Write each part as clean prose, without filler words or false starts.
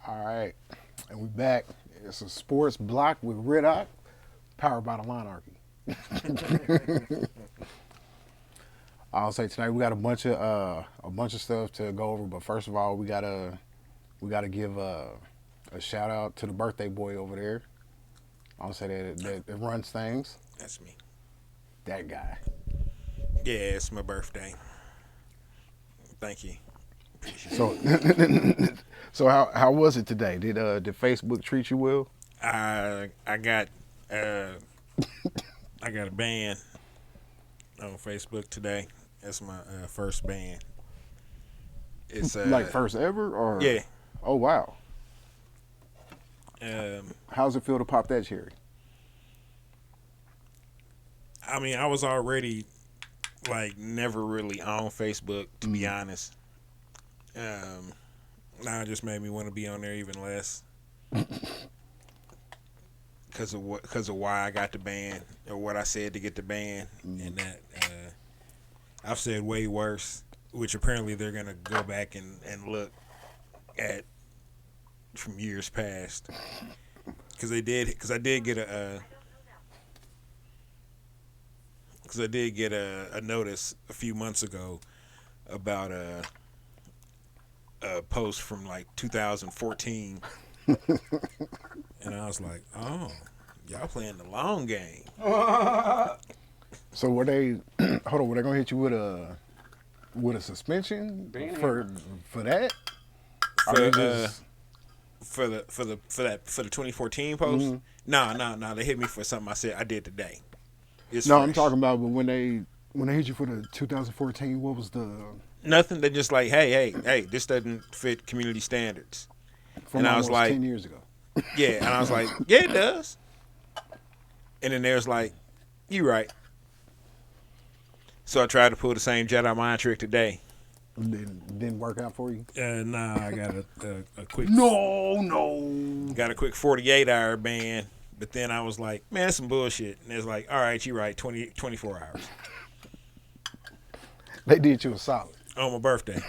All right, and we back. It's a sports block with Ritoc, powered by the Monarchy. I'll say tonight we got a bunch of stuff to go over, but first of all, we gotta give a shout out to the birthday boy over there. I'll say that runs things. That's me. That guy. Yeah, it's my birthday. Thank you. Appreciate it. So, so how was it today? Did Facebook treat you well? I got uh I got a band on Facebook today. That's my first band. It's Like first ever or? yeah. Oh wow. Um How's it feel to pop that cherry? I mean, I was already like never really on Facebook to be honest. Um Now it just made me want to be on there even less because of why I got the band or what I said to get the band, and that I've said way worse, which apparently they're gonna go back and look at from years past because I did get a notice a few months ago about a post from like 2014, and I was like, "Oh, y'all playing the long game." So were they? Hold on. Were they gonna hit you with a suspension for that? Or For they just for the 2014 post? No, they hit me for something I said I did today. It's no? fresh. I'm talking about, but when they hit you for the 2014, what was the Nothing. They just like, hey, this doesn't fit community standards. from And I was almost like, 10 years ago? yeah, and I was like, yeah, it does. And then there's like, you right. So I tried to pull the same Jedi mind trick today. Didn't work out for you? Nah, I got a quick No. got a quick 48-hour ban, but then I was like, man, that's some bullshit. And it's like, all right, you're right, 24 hours They did you a solid. on my birthday.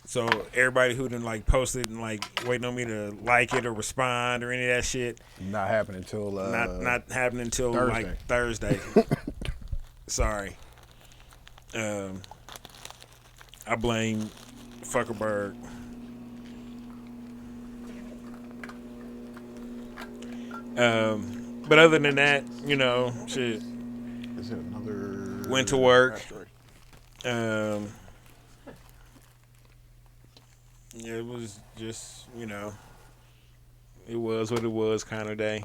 So everybody who done like posted and like waiting on me to like it or respond or any of that shit, Not happening until not happening until Thursday. like Thursday. Sorry. I blame Fuckerberg. But other than that, shit. Is it another Went to work. ashtray? Um, yeah, it was just it was what it was kind of day.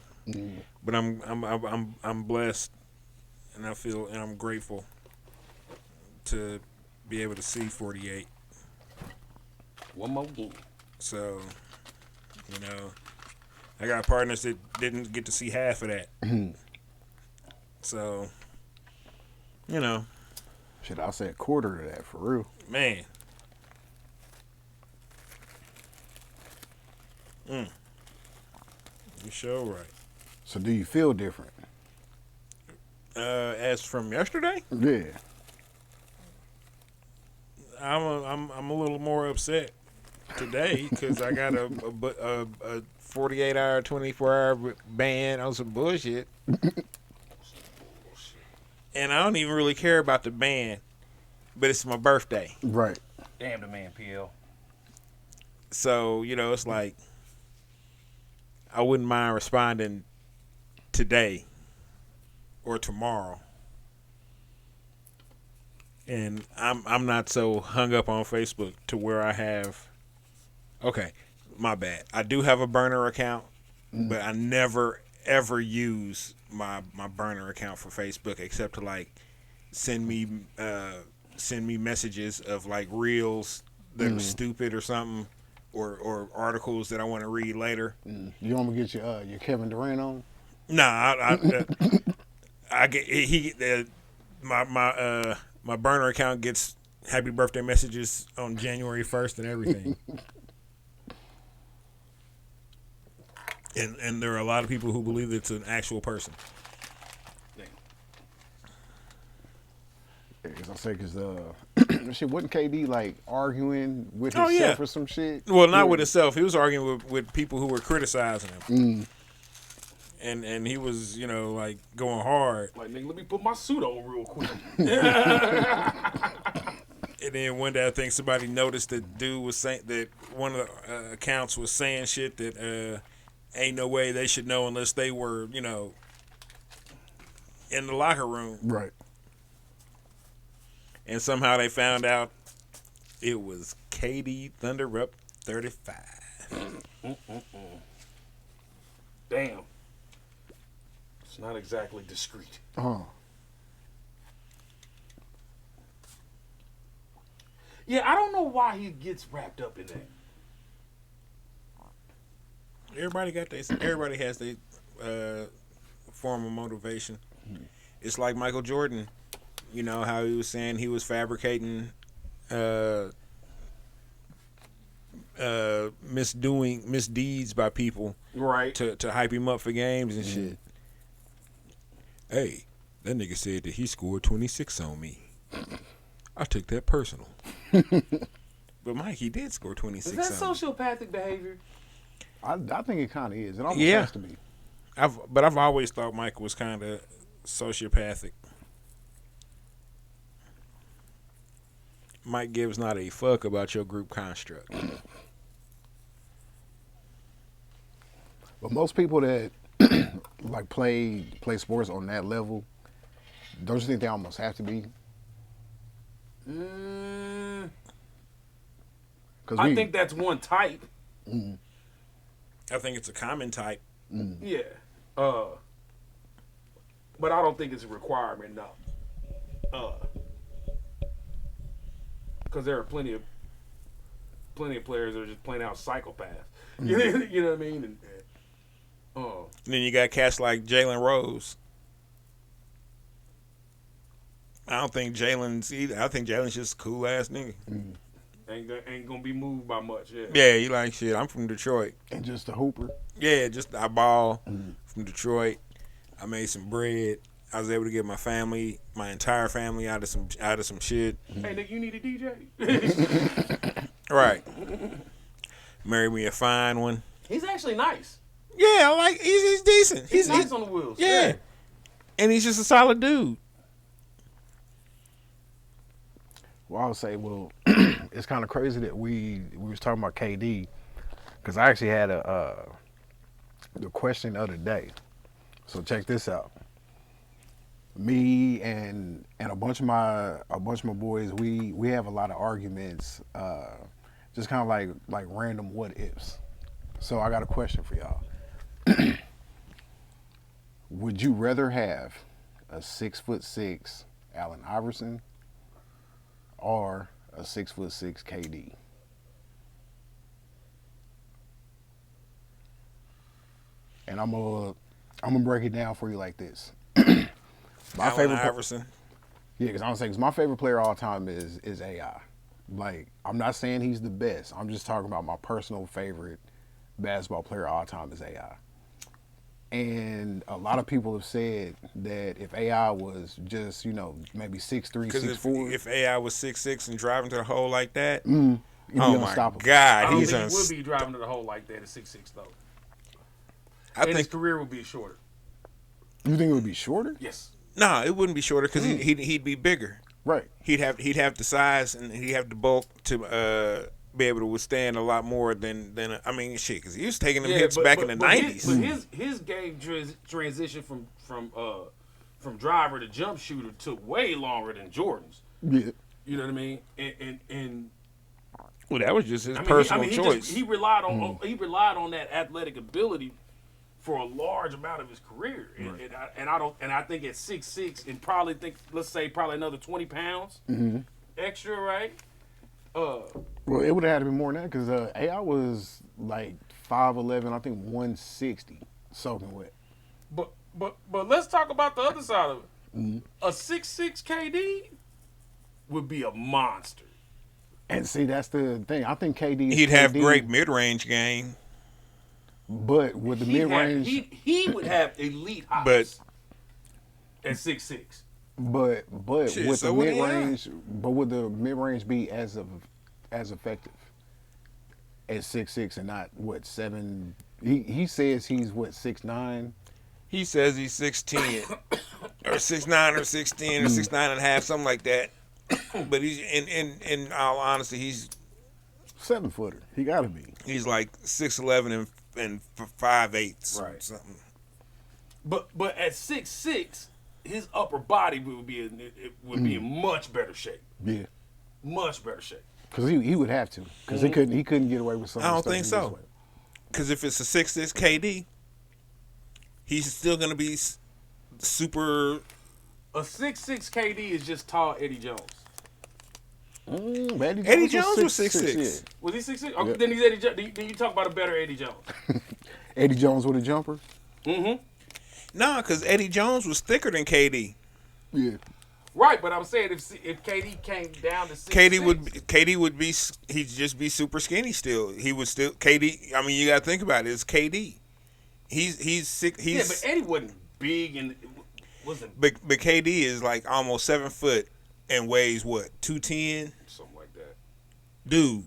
But I'm blessed, and I'm grateful to be able to see 48. One more game. So, you know, I got partners that didn't get to see half of that. So, Shit, I'll say a quarter of that for real. man. You sure right. So do you feel different? As from yesterday, Yeah. I'm a little more upset today because I got a 48-hour, 24-hour ban on some bullshit, and I don't even really care about the ban, but it's my birthday, Right. Damn the man, PL. so it's like I wouldn't mind responding today or tomorrow. And I'm not so hung up on Facebook to where I have. Okay, my bad. I do have a burner account, but I never ever use my burner account for Facebook except to like send me messages of like reels that are stupid or something, or articles that I want to read later. You want me to get your Kevin Durant on? Nah, I get he my burner account gets happy birthday messages on January 1st and everything. And there are a lot of people who believe it's an actual person. Because I say because shit wasn't KD like arguing with Oh, himself yeah. or some shit. Well, not with himself. He was arguing with people who were criticizing him. And he was, like going hard. Like, nigga, let me put my suit on real quick. And then one day I think somebody noticed that dude was saying that one of the accounts was saying shit that ain't no way they should know unless they were, in the locker room. Right. And somehow they found out it was KD Thunder up 35. Damn. It's not exactly discreet. Yeah, I don't know why he gets wrapped up in that. Everybody has their form of motivation. It's like Michael Jordan. You know how he was saying he was fabricating misdeeds by people Right. to hype him up for games and shit. Hey, that nigga said that he scored 26 on me. I took that personal. But Mike, he did score 26 Is that on me. sociopathic behavior? I think it kind of is. It almost Yeah. has to be. I've always thought Mike was kind of sociopathic. Mike gives not a fuck about your group construct. But most people that like play sports on that level, don't you think they almost have to be? I think that's one type. I think it's a common type. Yeah. But I don't think it's a requirement, no. Because there are plenty of players that are just plain out psychopaths. You know what I mean? And And then you got cats like Jalen Rose. I don't think Jalen's either. I think Jalen's just a cool ass nigga. ain't gonna be moved by much. Yeah. Yeah, he like shit. I'm from Detroit. And just a hooper. Yeah, just I ball from Detroit. I made some bread. I was able to get my entire family out of some shit. Hey, nigga, you need a DJ? Right. Marry me a fine one. He's actually nice. Yeah, I like he's decent. He's nice on the wheels. Yeah. And he's just a solid dude. Well, I would say, it's kind of crazy that we was talking about KD, because I actually had the question the other day. So check this out. Me and a bunch of my boys, we have a lot of arguments, just kind of like random what ifs. So I got a question for y'all. Would you rather have a 6'6" Allen Iverson or a 6'6" KD? And I'm gonna break it down for you like this. My Allen favorite Iverson. Yeah, because I'm gonna say, because my favorite player of all time is AI. Like, I'm not saying he's the best. I'm just talking about my personal favorite basketball player of all time is AI. And a lot of people have said that if AI was just, maybe 6'3", Because 6'4", if AI was 6'6" and driving to the hole like that, he'd be oh my unstoppable. God, I don't he's think he would be driving to the hole like that at 6'6", though. I His think career would be shorter. You think it would be shorter? Yes. no, it wouldn't be shorter because he'd be bigger. Right. He'd have the size and he'd have the bulk to be able to withstand a lot more than I mean shit. Because he was taking them hits back in the '90s. His game transition from driver to jump shooter took way longer than Jordan's. Yeah. You know what I mean? And Well, that was just his personal choice. He relied on that athletic ability for a large amount of his career, and I think at 6'6" and let's say probably another 20 pounds extra, right? Well, it would have had to be more than that because AI was like 5'11", I think 160, soaking wet. But let's talk about the other side of it. A 6'6" KD would be a monster. And see, that's the thing. I think KD. He'd have great mid-range game. But with the mid range, he would have elite hops at 6'6". But Shit, with so the would mid AI. range, but would the mid range be as effective at 6'6" and not what 7? He says he's what 6'9". He says he's 6'10", or 6'9", or 6'10", or 6'9.5", something like that. But he's in all honesty, he's 7-footer. He gotta be. he's like 6'11" and 5'8" or Right. something. But at 6'6", his upper body would be in much better shape. Yeah, Much better shape. because he would have to because he couldn't get away with some. I of don't the think stuff he so. gets away Because if it's a 6'6" KD, he's still gonna be super. A 6'6" KD is just tall Eddie Jones. with. Eddie Jones was 6'6". Was he 6'6"? Okay, Yeah. then he's Eddie Jones. Then you talk about a better Eddie Jones. Eddie Jones with a jumper. Nah, because Eddie Jones was thicker than KD. Yeah, Right, but I'm saying if KD came down to 6'6", KD would be he'd just be super skinny still. He would still KD. I mean, you got to think about it. It's KD. He's sick. He's Yeah, but Eddie wasn't big and wasn't but KD is like almost 7 foot and weighs what 210, something like that. dude.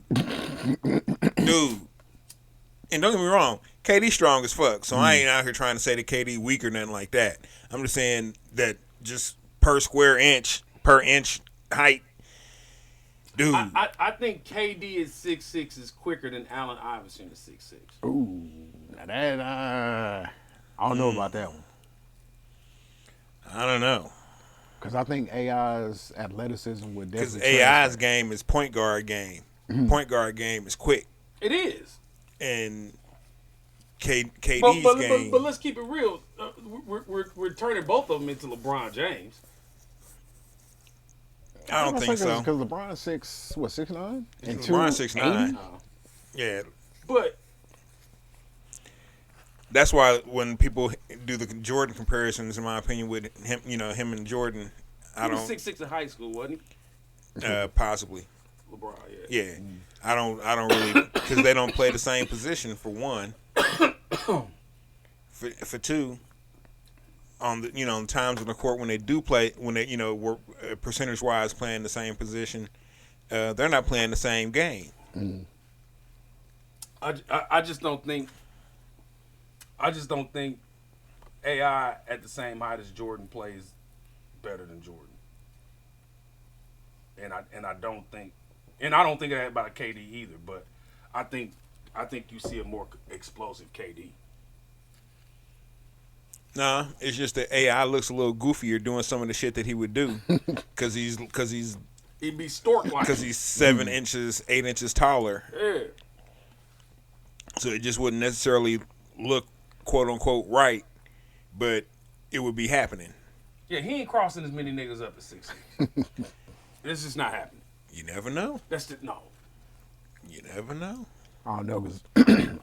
And don't get me wrong, KD strong as fuck. So I ain't out here trying to say that KD weak or nothing like that. I'm just saying that just per square inch, per inch height, dude. I think KD at 6'6" is quicker than Allen Iverson at 6'6". ooh, now that I don't know about that one I don't know. because I think AI's athleticism would Because definitely AI's translate. game is point guard game. Point guard game is quick. It is. And KD's game. But let's keep it real. We're turning both of them into LeBron James. I don't think so. Because LeBron's 6'9" and LeBron's 6'9". 280? Yeah. But That's why when people do the Jordan comparisons, in my opinion, with him, him and Jordan, I he was don't 6'6" in high school, wasn't possibly. he? LeBron, yeah. Yeah. I don't really because they don't play the same position for one. For two, on the times on the court when they do play, when they were percentage wise playing the same position, they're not playing the same game. I just don't think. I just don't think AI at the same height as Jordan plays better than Jordan. And I don't think that about KD either. But I think you see a more explosive KD. Nah, it's just that AI looks a little goofier doing some of the shit that he would do because he's He'd be stork like. 7 inches, 8 inches taller. Yeah. So it just wouldn't necessarily look quote unquote right, but it would be happening. Yeah, he ain't crossing as many niggas up as 6'6". This is not happening. You never know. That's the no. You never know. I don't know because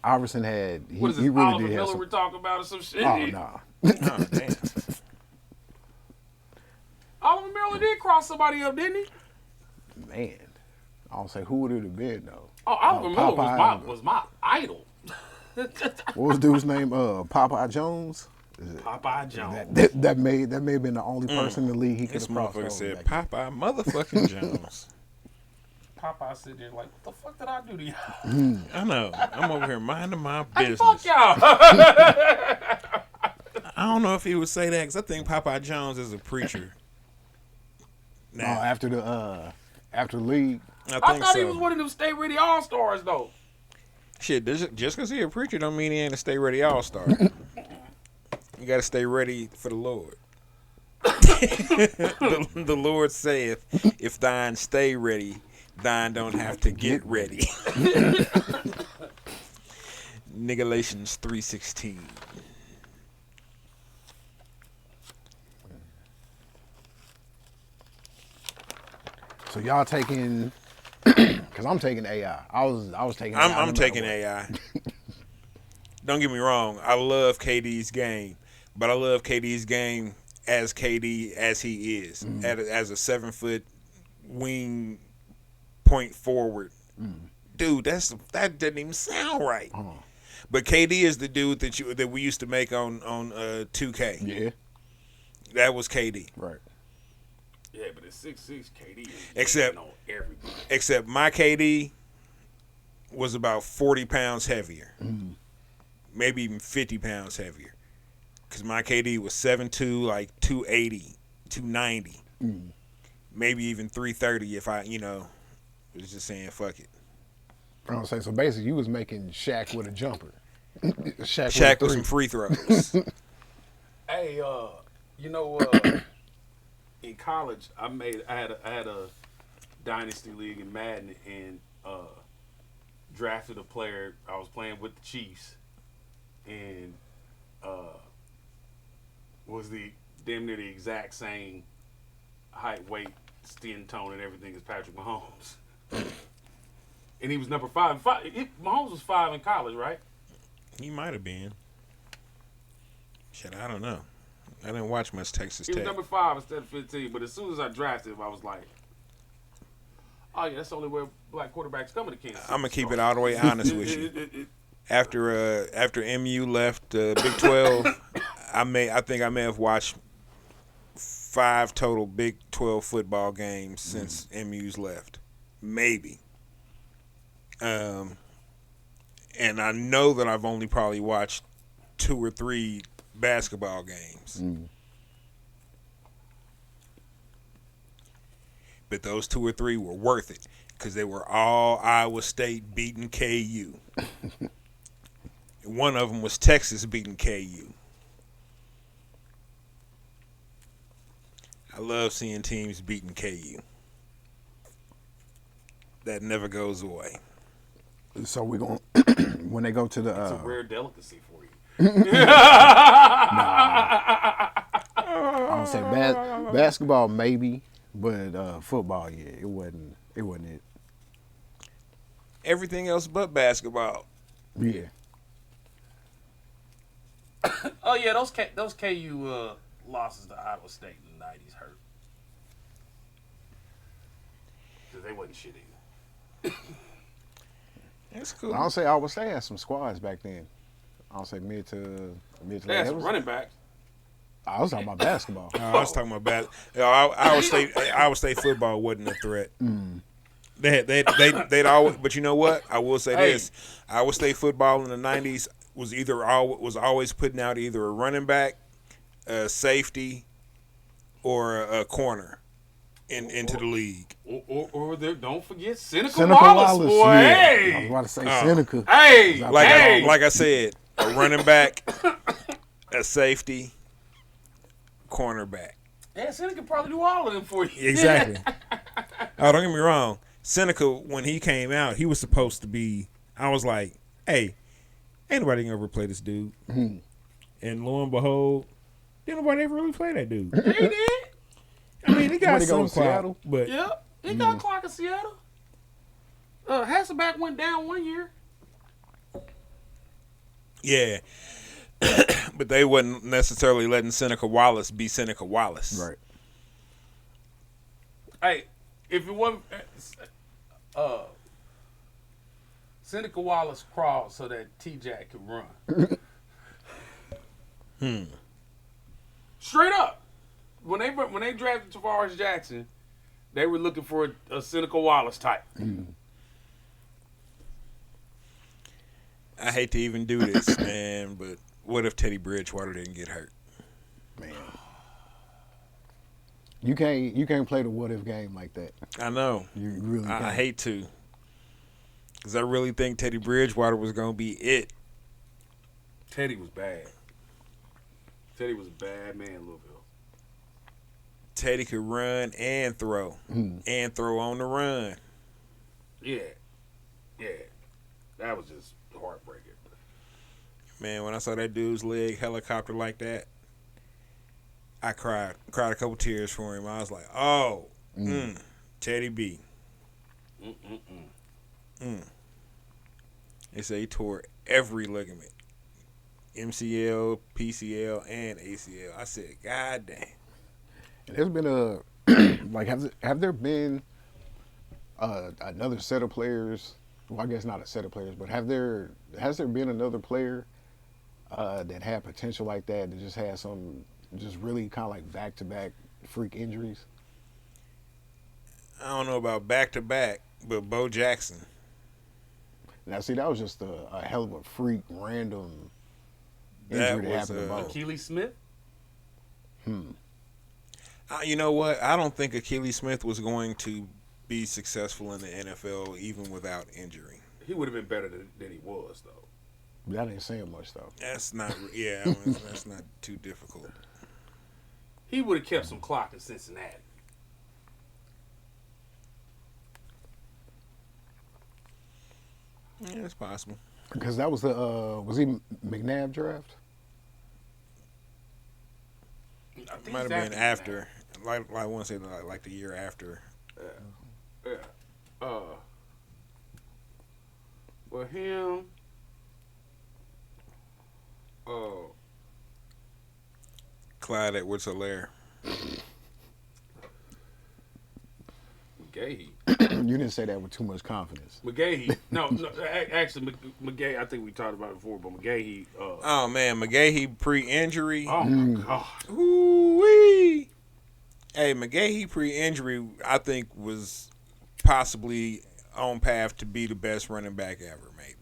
Iverson had What is this? he really Oliver did have Miller some. we're talking about or some shit? Oh nah. Oh damn. Oliver Miller did cross somebody up, didn't he? Man, I don't say who would it have been though. Oh, Oliver Miller Popeye. was my idol. What was dude's name? Popeye Jones. Popeye Jones. That may have been the only person in the league he could This have crossed over. motherfucker said back Popeye motherfucking Jones. Popeye sit there like, what the fuck did I do to you? I know. I'm over here minding my Hey, business. fuck y'all. I don't know if he would say that because I think Popeye Jones is a preacher. then. After the league. I I think thought so. he was one of them Stay Ready All-Stars, though. Shit, just because he a preacher don't mean he ain't a stay ready all-star. You got to stay ready for the Lord. the Lord saith, if thine stay ready, thine don't have to get ready. Galatians 3:16. So y'all taking? Because I'm taking AI. I was taking. AI no I'm matter taking what. AI. Don't get me wrong. I love KD's game, but I love KD's game as KD as he is, as a 7 foot wing point forward. Dude, that doesn't even sound right. But KD is the dude that we used to make on 2K. Yeah. That was KD. Right. Yeah, but at 6'6", KD is Except- on everybody. Except my KD was about 40 pounds heavier. Maybe even 50 pounds heavier. Because my KD was 7'2", like 280, 290. Maybe even 330 if I, was just saying fuck it. I don't say so. Basically, you was making Shaq with a jumper. Shaq with some free throws. Hey, in college, I had a dynasty league in Madden and drafted a player. I was playing with the Chiefs, and was the damn near the exact same height, weight, skin tone, and everything as Patrick Mahomes. And he was number 5. Mahomes was 5 in college, right? He might have been. Shit, I don't know. I didn't watch much Texas He was Tech. number 5 instead of 15. But as soon as I drafted him, I was like, oh yeah, that's the only way black quarterbacks come to Kansas City. I'm gonna keep it all the way honest with you. After MU left Big 12, I think I may have watched 5 total Big 12 football games since MU's left, maybe. And I know that I've only probably watched 2 or 3 basketball games. But those 2 or 3 were worth it because they were all Iowa State beating KU. One of them was Texas beating KU. I love seeing teams beating KU. That never goes away. So we going when they go to the. It's a rare delicacy for you. I don't say basketball maybe, but football, yeah, it wasn't it. Everything else but basketball. Yeah. Oh yeah, those KU losses to Iowa State in the '90s hurt because they wasn't shit either. That's cool. I don't say Iowa State had some squads back then. I don't say mid to They late. had some running backs. I was talking about basketball. I was talking about Iowa State football wasn't a threat. They'd always, but you know what? I will say this: Iowa State football in the '90s was always putting out either a running back, a safety, or a corner into the league. Or don't forget Seneca Wallace, boy. Yeah. Hey, I was about to say Seneca. hey, Like I said, a running back, a safety, cornerback. Yeah, Seneca probably do all of them for you. Exactly. Oh, don't get me wrong. Seneca, when he came out, he was supposed to be. I was like, hey, ain't nobody gonna ever play this dude. And lo and behold, didn't nobody ever really play that dude. Yeah, he did. I mean, he got When he go some to clout, Seattle? but Yep, he got clock in Seattle. Hasselback went down one year. yeah. But they wasn't necessarily letting Seneca Wallace be Seneca Wallace. Right. Hey, if it wasn't Seneca Wallace crawled so that T-Jack could run. Straight up. When they drafted Tavares Jackson, they were looking for a Seneca Wallace type. I hate to even do this, man, but what if Teddy Bridgewater didn't get hurt? Man. You can't play the what if game like that. I know. You really can't. I hate to. Because I really think Teddy Bridgewater was going to be it. Teddy was bad. Teddy was a bad man, Louisville. Teddy could run and throw. And throw on the run. Yeah. That was just heartbreaking. Man, when I saw that dude's leg helicopter like that, I cried a couple tears for him. I was like, oh, Teddy B. They say he tore every ligament. MCL, PCL, and ACL. I said, God damn. There's been a like have there been another set of players? Well, I guess not a set of players, but has there been another player that had potential like that just had some just really kind of like back-to-back freak injuries? I don't know about back to back, but Bo Jackson. Now, see, that was just a hell of a freak, random That injury that was happened to Bo. Achilles Smith. You know what? I don't think Achilles Smith was going to be successful in the NFL even without injury. He would have been better than he was though. That ain't saying much, though. That's not. Yeah, I mean, that's not too difficult. He would have kept some clock in Cincinnati. Yeah, it's possible. Because that was the, was he McNabb draft? I think Might have it's been after. Like I want to say like the year after. Yeah. Well, him. Clyde Edwards-Helaire. McGahee. You didn't say that with too much confidence. McGahee. No, actually, McGahee. I think we talked about it before, but McGahee. Oh man, McGahee pre-injury. Oh my God. Ooh-wee. Hey, McGahee pre-injury, I think was possibly on path to be the best running back ever. Maybe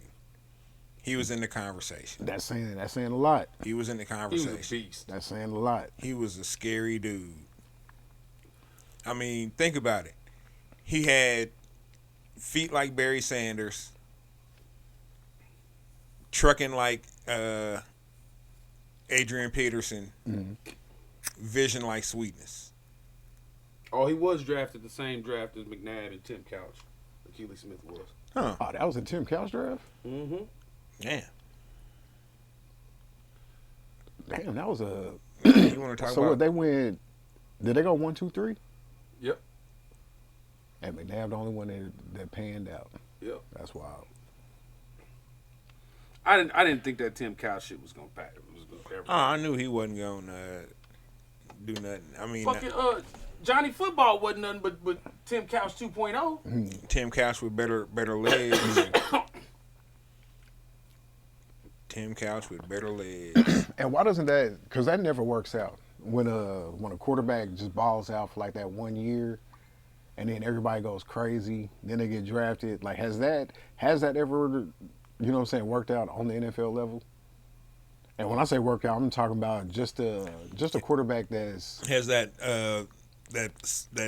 he was in the conversation. That's saying a lot. He was in the He was conversation. a beast. That's saying a lot. He was a scary dude. I mean, think about it. He had feet like Barry Sanders, trucking like Adrian Peterson, vision like Sweetness. Oh, he was drafted the same draft as McNabb and Tim Couch. Achilles Smith was. Huh. Oh, that was a Tim Couch draft? Mm-hmm. Yeah. Damn, that was a. You want to talk So about what, they went. Did they go 1, 2, 3? Yep. And McNabb the only one that panned out. Yep. That's wild. I didn't think that Tim Couch shit was gonna pack. Was gonna ever. I knew he wasn't going to do nothing. I mean, Fucking Johnny Football wasn't nothing but Tim Couch 2.0. Tim Couch with better legs. Tim Couch with better legs. And why doesn't that? Because that never works out. When a quarterback just balls out for like that 1 year, and then everybody goes crazy, then they get drafted. Like has that ever, you know what I'm saying, worked out on the NFL level? And when I say work out, I'm talking about just a quarterback that's Has that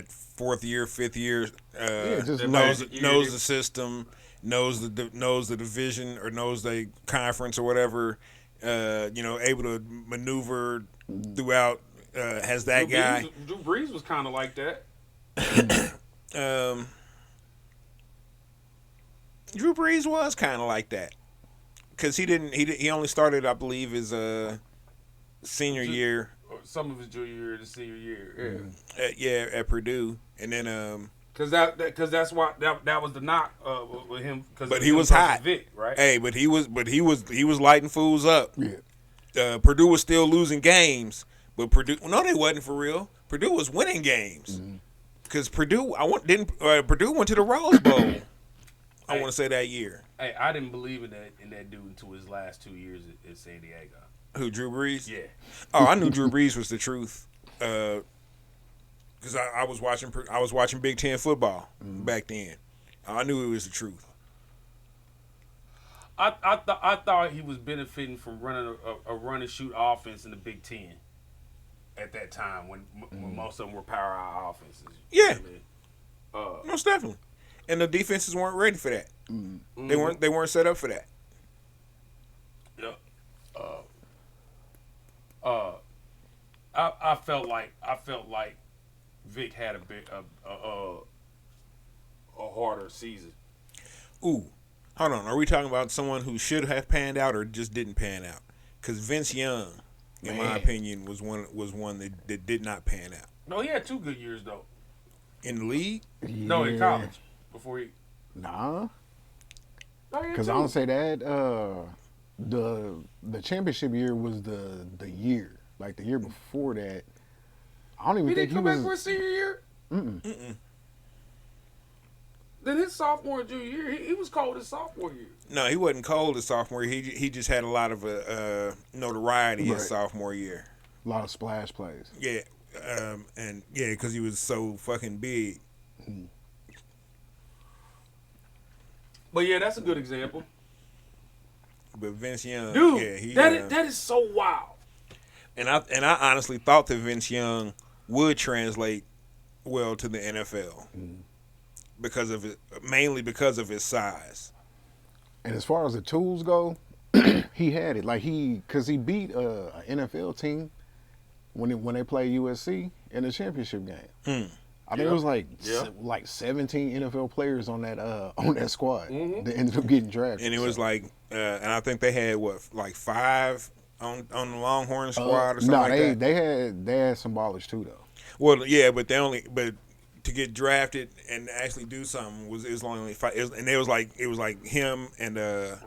fourth year, fifth year just knows knows- the system, knows the division or knows the conference or whatever. Able to maneuver throughout. Has that guy? Drew Brees was kind of like that. Drew Brees was kind of like that because he only started, I believe, his senior year. Some of his junior year to senior year. At Purdue, and then Because that's why that was the knock with him. But he was hot, Vic, right? Hey, but he was lighting fools up. yeah. Purdue was still losing games, but Purdue they wasn't for real. Purdue was winning games because Purdue Purdue went to the Rose Bowl. I want to say that year. Hey, I didn't believe in that dude until his last 2 years at San Diego. Who, Drew Brees? Yeah. Oh, I knew Drew Brees was the truth. Because I was watching Big Ten football back then. I knew it was the truth. I thought he was benefiting from running a run and shoot offense in the Big Ten at that time when most of them were power out offenses. Yeah. I mean, Most definitely. And the defenses weren't ready for that. They weren't set up for that. Yeah. I felt like Vic had a harder season. Ooh, hold on. Are we talking about someone who should have panned out or just didn't pan out? Because Vince Young, in my opinion, was one that did not pan out. No, he had 2 good years though. In the league? No, in college before he. Nah. No, he had Because I 2. don't say that. The championship year was the year. Like the year before that, I don't even He think didn't he come was. back for his senior year. Then his sophomore and junior year, he was cold his sophomore year. No, he wasn't cold his sophomore year. He just had a lot of notoriety his Right. sophomore year. A lot of splash plays. Yeah, because he was so fucking big. But yeah, that's a good example. But Vince Young, Dude, yeah, he that is so wild. and I honestly thought that Vince Young would translate well to the NFL because of it, mainly because of his size. And as far as the tools go, he had it. Like cause he beat an NFL team when they played USC in the championship game. I think it was like 17 NFL players on that squad that ended up getting drafted. And it was like, and I think they had like 5 on the Longhorn squad or something like that. they had some ballers too though. Well, yeah, but to get drafted and actually do something was only 5, and it was like him and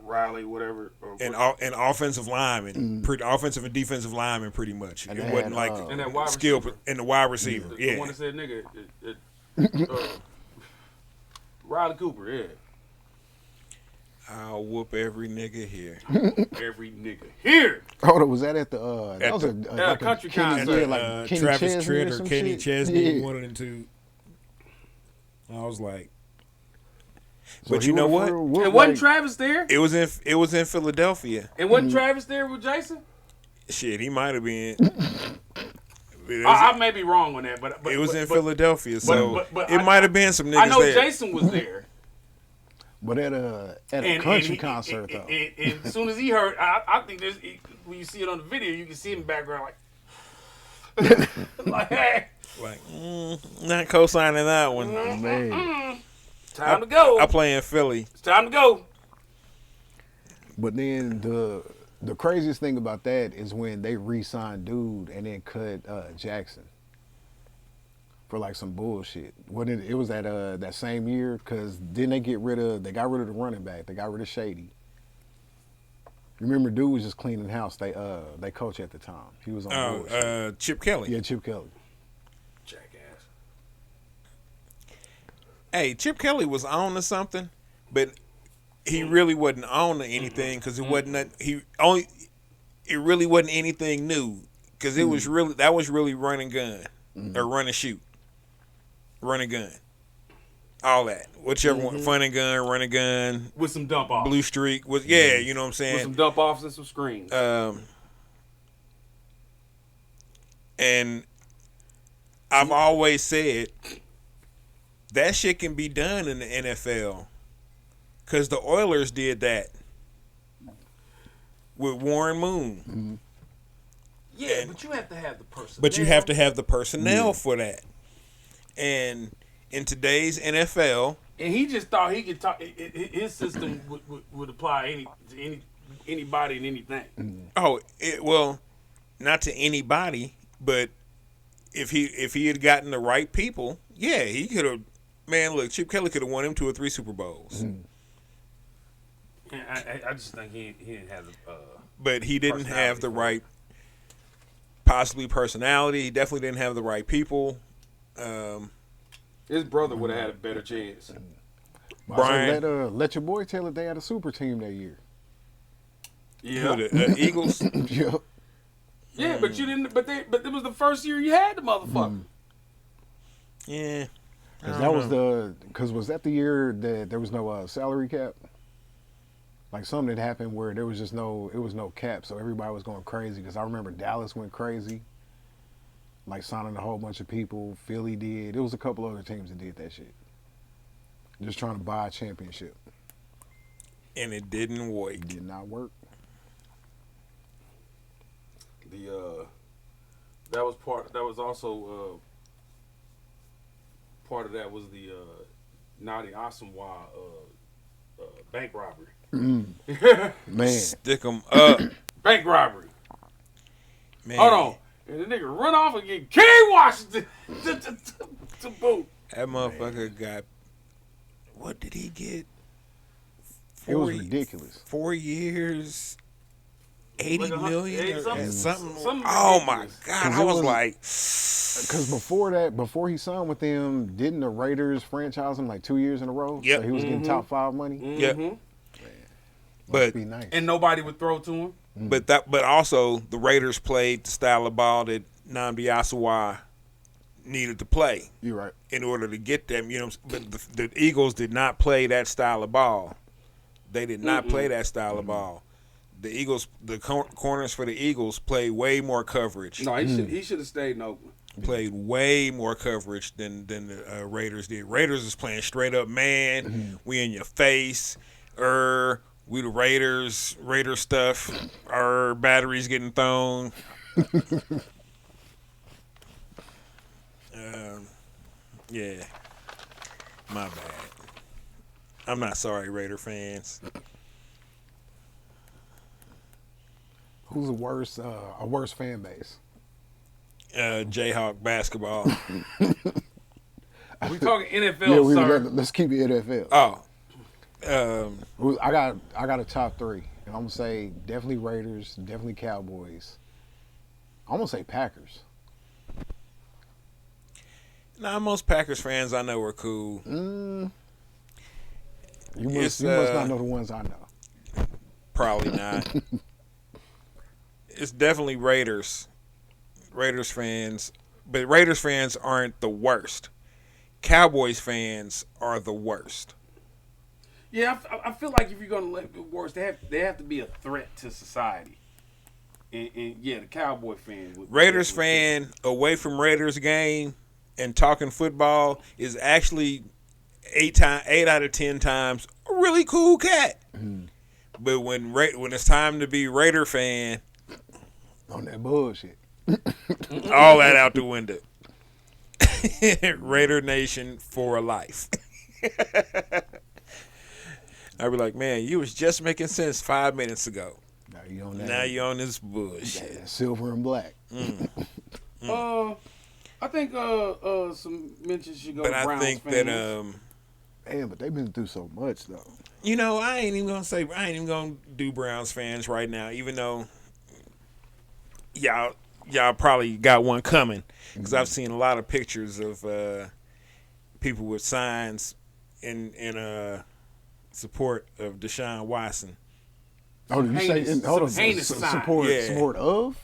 Riley, whatever, and offensive linemen, offensive and defensive linemen, pretty much. And it they wasn't had, like and that wide skill receiver. and the wide receiver. The Yeah, one that said nigga, Riley Cooper, yeah. I'll whoop every nigga here. Every nigga here. Oh, was that at the that was a like country Kenny, concert. yeah, like Kenny Travis Chesney Tritt or or some Kenny shit? Chesney, Yeah. one of them two. I was like, So but he you know went what? for And wasn't like- Travis there? It was in Philadelphia. And wasn't Travis there with Jason? Shit, he might have been. I may be wrong on that, but It was in but- Philadelphia, so but it might have been some niggas I know there. Jason was there. But at a country concert though. And as soon as he heard, I think there's when you see it on the video, you can see him in the background like, like, hey, Like, not co-signing that one. Man. time to go. I play in Philly. It's time to go. But then the craziest thing about that is when they re-signed Dude and then cut Jackson for like some bullshit. It was that same year because then they got rid of the running back. They got rid of Shady. Remember, Dude was just cleaning house. They coach at the time. He was on bullshit. Chip Kelly. Yeah, Chip Kelly. Jackass. Hey, Chip Kelly was on to something, but he really wasn't on to anything because it wasn't that it really wasn't anything new because it was really run and gun or run and shoot, run and gun, all that whichever one, fun and gun, run and gun, With some dump offs. blue streak was you know what I'm With saying. some dump offs and some screens. And I've always said that shit can be done in the NFL because the Oilers did that with Warren Moon. yeah, but you have to have the person. But you have to have the personnel for that. And in today's NFL, And he just thought he could talk. His system would apply to anybody and anything. well, not to anybody, but if he had gotten the right people, yeah, he could have. Man, look, Chip Kelly could have won him 2 or 3 Super Bowls. And I just think he didn't have the. But he didn't have the Personality. right, possibly personality. He definitely didn't have the right people. His brother would have had a better chance. Brian, So let your boy tell it. They had a super team that year. Yeah, the Eagles. Yeah. yeah, but you didn't. But it was the first year you had the motherfucker. Yeah, Because was that the year that there was no salary cap? Like something that happened where there was no cap, so everybody was going crazy. Because I remember Dallas went crazy, like signing a whole bunch of people. Philly did. It was a couple other teams that did that shit, just trying to buy a championship. and it didn't work. It did not work. That was also part of that was the Nadi Asamoah bank robbery. Man, Stick them up, Bank robbery. man. Hold on. And the nigga run off and get Kerry Washington to boot. That motherfucker got. What did he get? it was ridiculous. 4 years, 80 Like million, or something. something Oh my ridiculous. god! 'Cause I it was was- like, Because before he signed with them, didn't the Raiders franchise him like 2 years in a row? Yep. So he was getting top 5 money. yeah. Mhm. But Be nice. And nobody would throw to him. but also the Raiders played the style of ball that Nnamdi Asomugha needed to play You're right. in order to get them. You know, but the Eagles did not play that style of ball. They did not play that style of ball. The Eagles, the corners for the Eagles played way more coverage. No, he should have stayed in Oakland. Played way more coverage than the Raiders did. Raiders is playing straight up man. We in your face. We the Raiders. Raider stuff. Our batteries getting thrown. Yeah. My bad. I'm not sorry, Raider fans. Who's a worse fan base? Jayhawk basketball. We talking NFL, Yeah, sir. let's keep it NFL. Oh. I got a top 3. And I'm gonna say definitely Raiders, definitely Cowboys. I'm gonna say Packers. Nah, most Packers fans I know are cool. You must not know the ones I know. Probably not. It's definitely Raiders. Raiders fans. But Raiders fans aren't the worst. Cowboys fans are the worst. Yeah, I feel like if you're gonna let it worse, they have to be a threat to society. And yeah, the Cowboy fan. Raiders fan away from Raiders game and talking football is actually 8 out of 10 times a really cool cat. But when it's time to be Raider fan, On that bullshit. all that out the window. Raider Nation for life. I'd be like, man, you was just making sense 5 minutes ago. Now you on that. Now you on this bullshit. That silver and black. I think some mentions should go But to I Browns think fans. that Man, but they've been through so much though. I ain't even gonna do Browns fans right now, even though y'all probably got one coming, because I've seen a lot of pictures of people with signs in support of Deshaun Watson. Oh, did you Heinous- say hold on, some heinous sign. support Yeah. support of?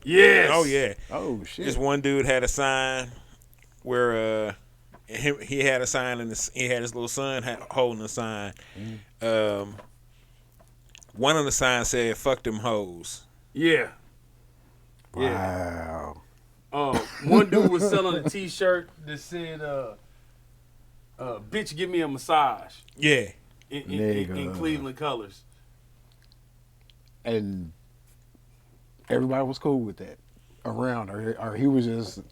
Yes. Oh yeah, Oh shit. this one dude had a sign where he had a sign and he had his little son holding a sign. One of the signs said "fuck them hoes." Yeah. Wow. One dude was selling a T-shirt that said, "Bitch, give me a massage." Yeah, In Nigga. Cleveland colors. And everybody was cool with that around, or he was just. It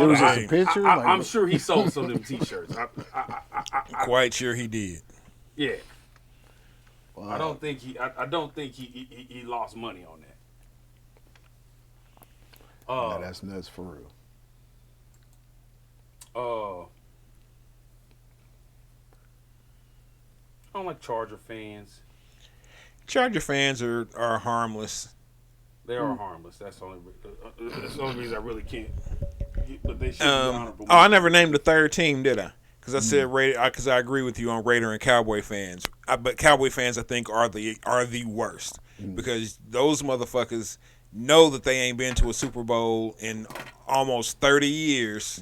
was just a picture. I'm sure he sold some of them T-shirts. quite sure he did. Yeah. Wow. I don't think he lost money on that. No, that's nuts for real. I don't like Charger fans. Charger fans are harmless. They are harmless. That's the only reason I really can't. But they should be honorable. I never named the third team, did I? Because I said because I agree with you on Raider and Cowboy fans. But Cowboy fans, I think, are the worst because those motherfuckers know that they ain't been to a Super Bowl in almost 30 years.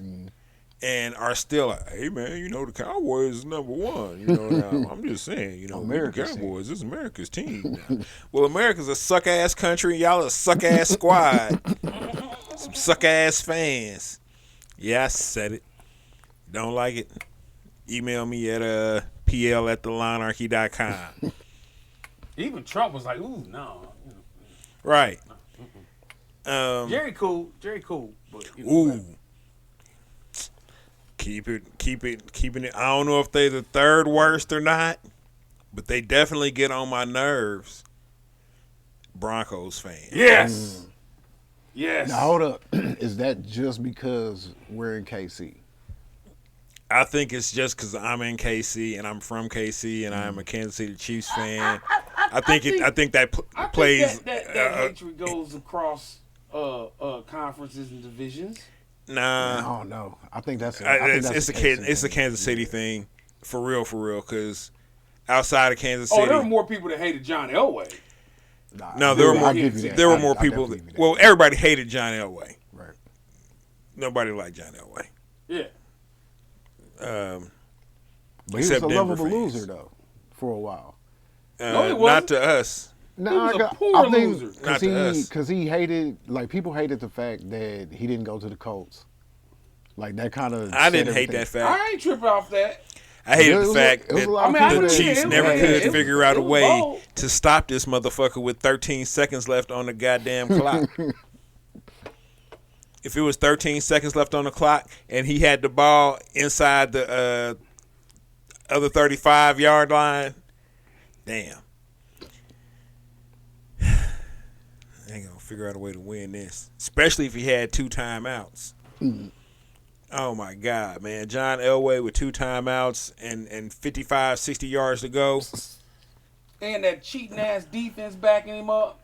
And are still like, hey man, the Cowboys is number one. Now, I'm just saying, America's the Cowboys is America's team. Now. Well, America's a suck ass country. Y'all a suck ass squad. Some suck ass fans. Yeah, I said it. Don't like it? Email me at pl@thelionarchy.com. Even Trump was like, "Ooh, no." Right. Jerry cool, but Ooh. Keeping it. I don't know if they the third worst or not, but they definitely get on my nerves. Broncos fans. Yes. Yes. Now hold up. Is that just because we're in KC? I think it's just because I'm in KC and I'm from KC and I'm a Kansas City Chiefs fan. I think that plays. That hatred goes across conferences and divisions. I Nah, don't know. I think that's it's a Kansas City thing for real. Because outside of Kansas City, there were more people that hated John Elway. no, there were more. I'll give you that. There were more I'll people. definitely give you that. Well, everybody hated John Elway. Right. Nobody liked John Elway. Yeah. But he was Except a Denver lovable fans. loser though, for a while. No, it Not wasn't. to us. No, He was a I poor think loser. Not to us. because he hated, like, people hated the fact that he didn't go to the Colts. Like, that kind of. I didn't hate that fact. I ain't tripping off that. I hated It the was fact it was that a lot of I mean, I people the knew that- Chiefs it was- never yeah, could it was- figure out a it was way bold. to stop this motherfucker with 13 seconds left on the goddamn clock. If it was 13 seconds left on the clock and he had the ball inside the other 35-yard line, damn. Ain't gonna figure out a way to win this, especially if he had 2 timeouts. Oh my God, man! John Elway with 2 timeouts and 55, 60 yards to go. And that cheating ass defense backing him up.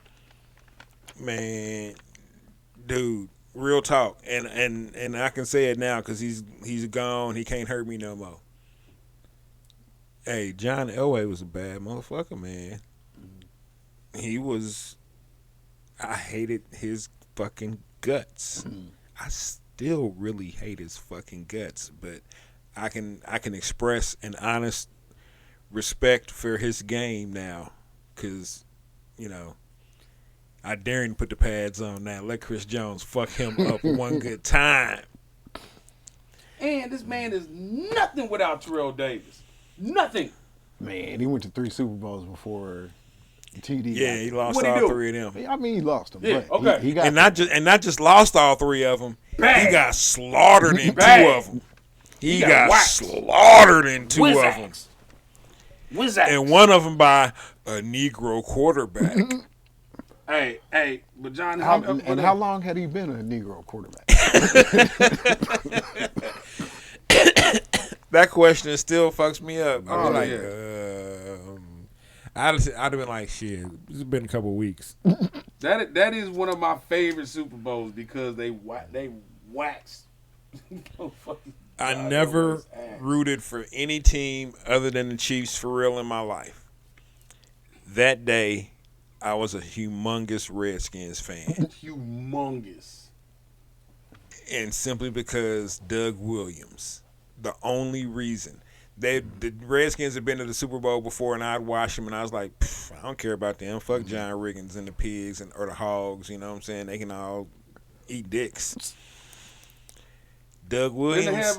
Man, dude, real talk, and I can say it now because he's gone. He can't hurt me no more. Hey, John Elway was a bad motherfucker, man. He was. I hated his fucking guts. I still really hate his fucking guts, but I can express an honest respect for his game now, because I dare him to put the pads on now. Let Chris Jones fuck him up one good time. And this man is nothing without Terrell Davis. Nothing. Man, he went to 3 Super Bowls before TD. Yeah, he lost What'd he all do? 3 of them. I mean, he lost them. Yeah, but okay. he got And not just lost all 3 of them. Bang. He got slaughtered in 2 Bang. of them. He got got whacked. slaughtered in 2 of them. Wizzax. And one of them by a Negro quarterback. Hey, but John, How long had he been a Negro quarterback? That question still fucks me up. I'd Oh, be like, I'd have been like, shit, it's been a couple weeks. that is one of my favorite Super Bowls because they waxed. I never rooted for any team other than the Chiefs for real in my life. That day, I was a humongous Redskins fan. Humongous. And simply because Doug Williams. The only reason. The Redskins had been to the Super Bowl before, and I'd watch them, and I was like, I don't care about them. Fuck John Riggins and the pigs or the hogs. You know what I'm saying? They can all eat dicks. Doug Williams. Didn't they have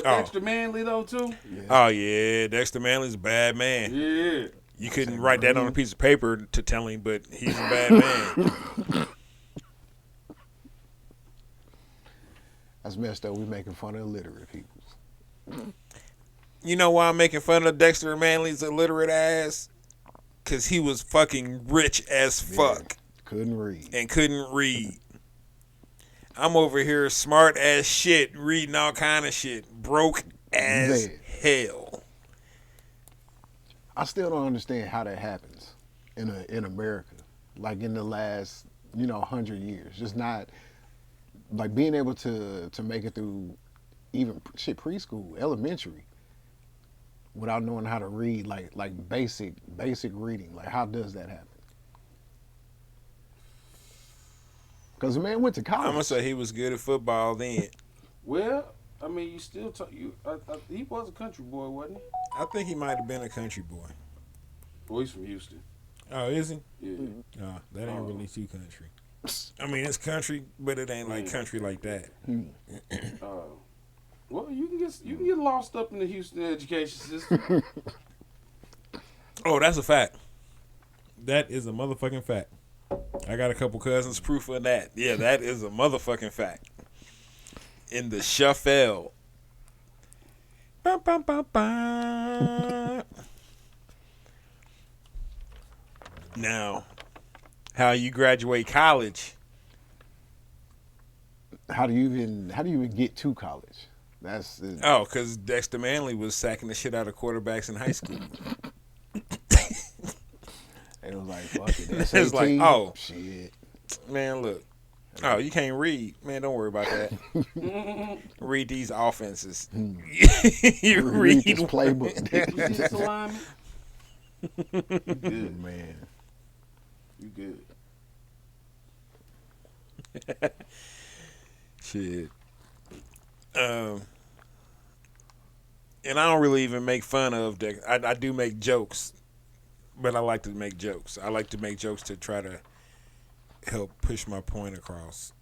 Dexter Manley though too? Yeah. Oh yeah, Dexter Manley's a bad man. Yeah. You couldn't write that on a piece of paper to tell him, but he's a bad man. That's messed up. We making fun of illiterate people. You know why I'm making fun of Dexter Manley's illiterate ass? Because he was fucking rich as fuck Couldn't read. and couldn't read. I'm over here smart as shit, reading all kind of shit, broke as Man. hell. I still don't understand how that happens in America. Like in the last, 100 years. Just not like being able to make it through even preschool, elementary, without knowing how to read, like basic reading. Like, how does that happen? Because the man went to college. I'm gonna say he was good at football then. Well, I mean, you still he was a country boy, wasn't he? I think he might have been a country boy. Well, he's from Houston. Oh, is he? Yeah. No, that ain't really too country. I mean, it's country, but it ain't like country like that. Well, you can get lost up in the Houston education system. Oh, that's a fact. That is a motherfucking fact. I got a couple cousins proof of that. Yeah, that is a motherfucking fact. In the shuffle. Bum, bum, bum, bum. Now, how you graduate college? How do you even get to college? That's Oh, because Dexter Manley was sacking the shit out of quarterbacks in high school. it was like, fuck it. It's SAT, like, oh. shit. Man, look. Oh, you can't read. Man, don't worry about that. Read these offenses. You Read read this playbook. You see this alignment? You good, Man. You good. Shit. And I don't really even make fun of Dex. I do make jokes, But I like to make jokes. I like to make jokes to try to help push my point across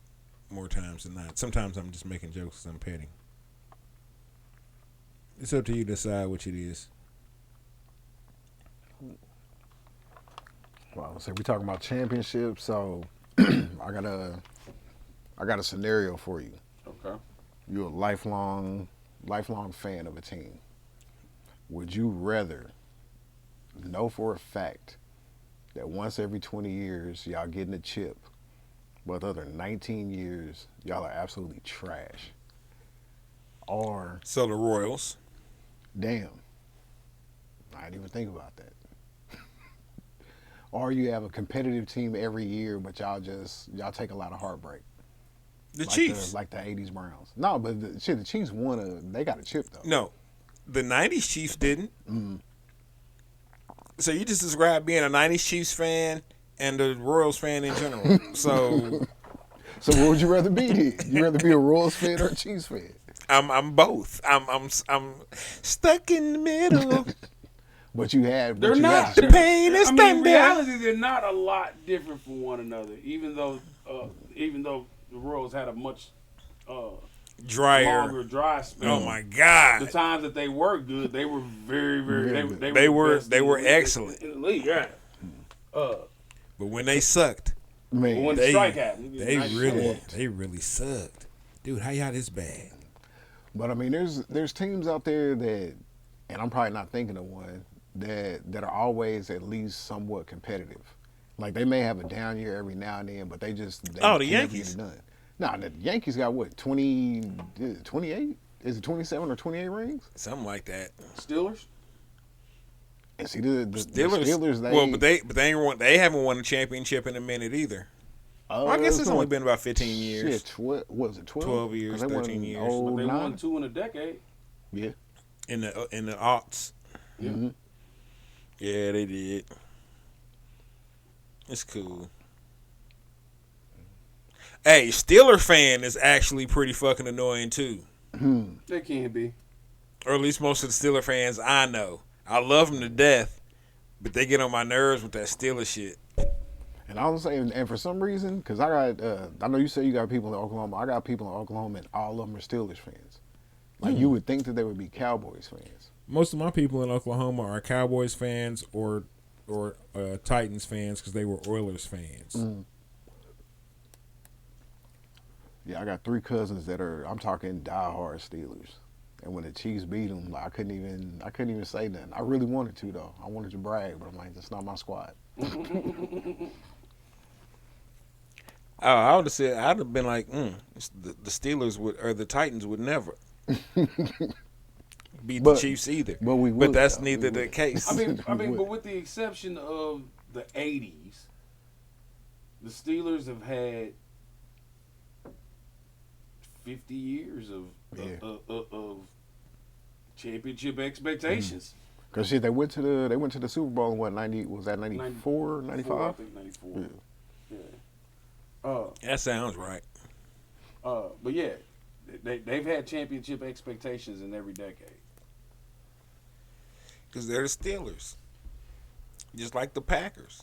more times than not. Sometimes I'm just making jokes because I'm petty. It's up to you to decide which it is. Well, so we talking about championships. So I got a scenario for you. Okay. You're a lifelong fan of a team. Would you rather know for a fact that once every 20 years y'all getting a chip, but the other 19 years y'all are absolutely trash? Or So the Royals. damn, I didn't even think about that. Or you have a competitive team every year, but y'all take a lot of heartbreak. The like Chiefs. like the '80s Browns. No, but the Chiefs won. They got a chip though. No, the '90s Chiefs didn't. So you just described being a '90s Chiefs fan and a Royals fan in general. So what would you rather be? Then? You rather be a Royals fan or a Chiefs fan? I'm both. I'm stuck in the middle. But you had. They're but you not. had The to- pain is I mean, thunder. in reality, they're not a lot different from one another. Even though the Royals had a much Drier. longer dry spell. Oh my God. The times that they were good, they were very, very. They were- the best they in were the league. excellent. In the league, yeah. But when they sucked, Man, When the they strike happened, they nice really short. sucked. Dude, how y'all this bad? but I mean, there's teams out there that, and I'm probably not thinking of one that are always at least somewhat competitive. Like they may have a down year every now and then, but they The can never Yankees. get it done. Nah, the Yankees got what 28? Is it 27 or 28 rings? Something like that. Steelers. And see the Steelers. Steelers They haven't won a championship in a minute either. Well, I guess it's only been about 15 years. Shit, what was it? 12? 12 years, 'Cause they won 13 years. in But they 09? won 2 in a decade. Yeah. In the aughts. Yeah. Mm-hmm. Yeah, they did. It's cool. Hey, Steeler fan is actually pretty fucking annoying too. They can be. Or at least most of the Steeler fans I know. I love them to death, but they get on my nerves with that Steeler shit. And I was saying, and for some reason, because I know you say you got people in Oklahoma. I got people in Oklahoma, and all of them are Steelers fans. Like you would think that they would be Cowboys fans. Most of my people in Oklahoma are Cowboys fans or Titans fans because they were Oilers fans. Yeah, I got 3 cousins that are. I'm talking diehard Steelers. And when the Chiefs beat them, like I couldn't even say nothing. I really wanted to though. I wanted to brag, but I'm like, that's not my squad. Oh, I would have said I'd have been like, the Steelers would or the Titans would never beat the But- Chiefs either. but we But would, that's though. neither We the would. case. I mean, would. but with the exception of the '80s, the Steelers have had 50 years of championship expectations. Cause shit, they went to the Super Bowl in what 90? Was that 94, I 95? think 94. Yeah. Yeah. That sounds right. But yeah, they've had championship expectations in every decade. Because they're the Steelers. Just like the Packers.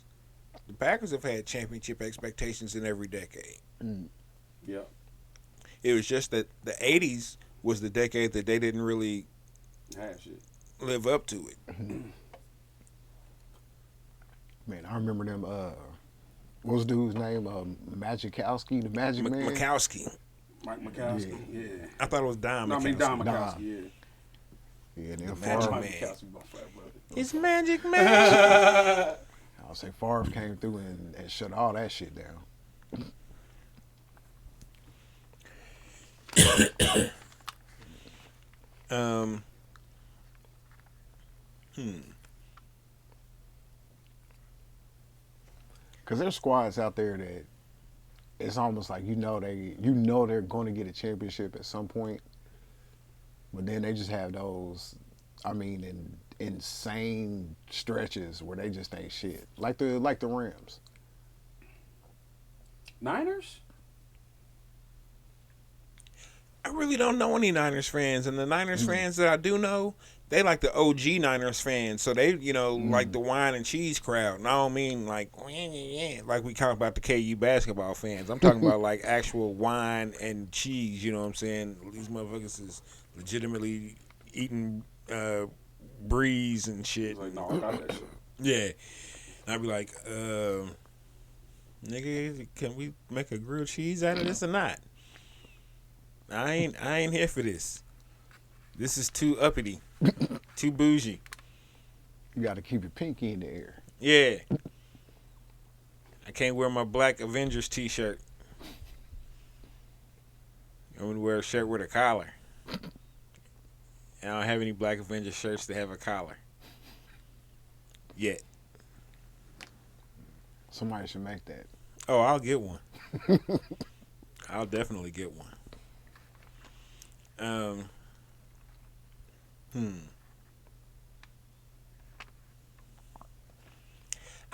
The Packers have had championship expectations in every decade. Yeah. It was just that the 80s was the decade that they didn't really Have shit. live up to it. Man, I remember them. What was dude's name? Magikowski, the Magic Man. Mikowski. Mike Mikowski. Yeah. I thought it was Don No, I mean Don Mikowski. Mikowski. Yeah. Yeah, and then Magic Favre. Man. Mike Mikowski, my fat brother. It's Magic Man. I'll say Favre came through and shut all that shit down. Cause there's squads out there that it's almost like they're going to get a championship at some point, but then they just have those, I mean, insane stretches where they just ain't shit. Like the Rams. Niners? I really don't know any Niners fans, and the Niners fans that I do know they like the OG Niners fans, so they, like the wine and cheese crowd. And I don't mean like we talk about the KU basketball fans. I'm talking about like actual wine and cheese. You know what I'm saying? These motherfuckers is legitimately eating breeze and shit. He's like, no, I got that shit. Yeah, and I'd be like, nigga, can we make a grilled cheese out of this or not? I ain't here for this. This is too uppity, too bougie. You got to keep your pinky in the air. Yeah. I can't wear my Black Avengers t-shirt. I'm going to wear a shirt with a collar. And I don't have any Black Avengers shirts that have a collar. Yet. Somebody should make that. Oh, I'll get one. I'll definitely get one.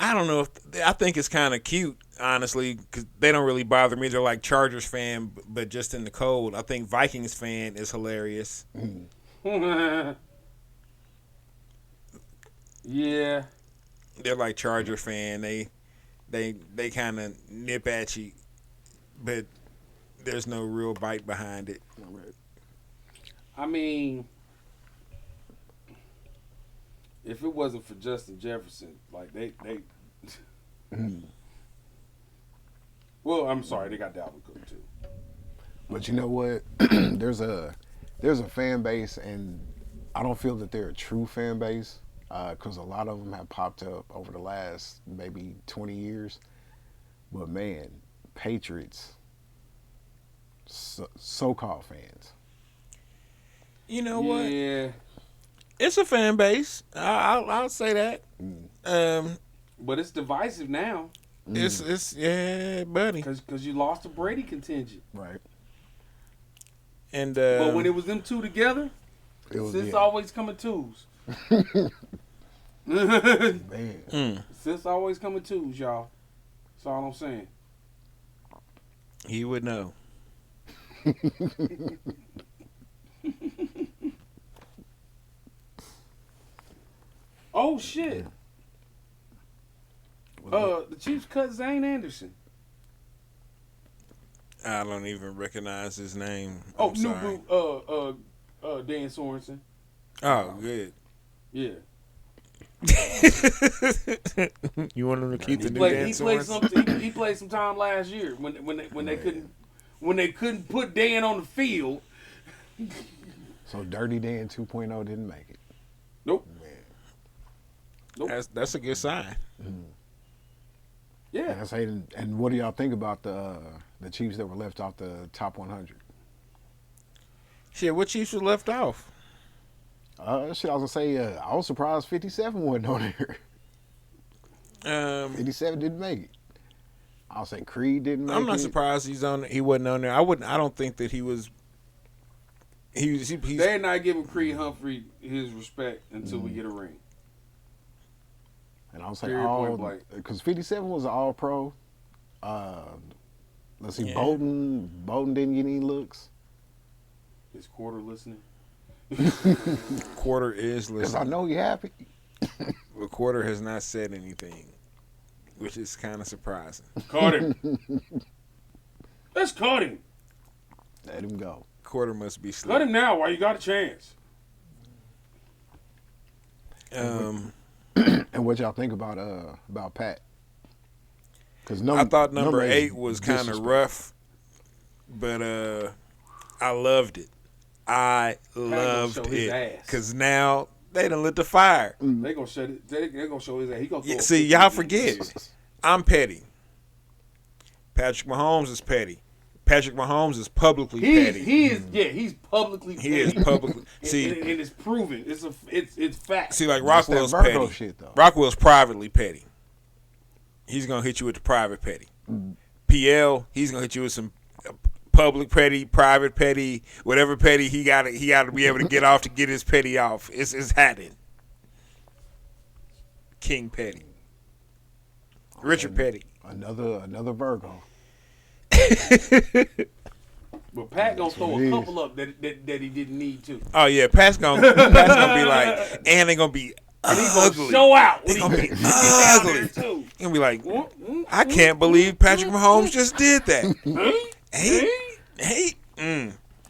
I don't know I think it's kind of cute, honestly, because they don't really bother me. They're like Chargers fan, but just in the cold. I think Vikings fan is hilarious. Yeah. They're like Charger fan. They kind of nip at you, but there's no real bite behind it. I mean, if it wasn't for Justin Jefferson, like they well, I'm sorry, they got Dalvin Cook too. But you know what? there's a fan base, and I don't feel that they're a true fan base because a lot of them have popped up over the last maybe 20 years. But man, Patriots, so-called fans. You know what? Yeah. It's a fan base. I'll say that. But it's divisive now. It's yeah, buddy. Because you lost the Brady contingent. Right. And but when it was them two together, sis always come in twos. Man. Sis always come in twos, y'all. That's all I'm saying. He would know. Oh shit. The Chiefs cut Zane Anderson. I don't even recognize his name. Oh, I'm new sorry. group, Dan Sorensen. Oh, good. Yeah. You want him to keep the new He Dan played Sorensen? he played some time last year when they couldn't put Dan on the field. So Dirty Dan 2.0 didn't make it. Nope. Man. Nope. That's a good sign. Yeah. And I say, and what do y'all think about the Chiefs that were left off the top 100? Shit, what Chiefs were left off? Shit, I was gonna say, I was surprised 57 wasn't on there. 57 didn't make it. I'll say Creed didn't make it. I'm not surprised he wasn't on there. I don't think that he was. He's They're not giving Creed Humphrey his respect until we get a ring. And I'll say Period, point all blank. because 57 was an All Pro. Let's see, Yeah. Bolton didn't get any looks. Is Quarter listening? Quarter is Because I listening. know he happy. But Quarter has not said anything, which is kind of surprising. Caught him. Let's cut him. Let him go. Quarter must be Cut asleep. him now while you got a chance. And what y'all think about Pat? Because I thought number 8 is was kind of disrespect. rough, but I loved it. I loved show his it ass. because now they done lit the fire. They gonna shut it. They gonna show his ass. He gonna throw Yeah, a see, 50 y'all in forget. this. I'm petty. Patrick Mahomes is petty. Patrick Mahomes is publicly petty. He's publicly He is petty. publicly. See, and it's proven. It's fact. see, like That's that Rockwell's Virgo petty. shit, though. Rockwell's privately petty. He's gonna hit you with the private petty. PL, he's gonna hit you with some public petty, private petty, whatever petty he got to be able to get off to get his petty off. It's happening. King Petty, Richard Petty. Another Virgo. But Pat gonna what throw it a is. couple up that he didn't need to. Oh yeah, Pat's gonna be like, and they gonna be And he gonna ugly. show out. They when gonna he be down there, ugly. too. He gonna be like, I can't believe Patrick Mahomes just did that. Hey.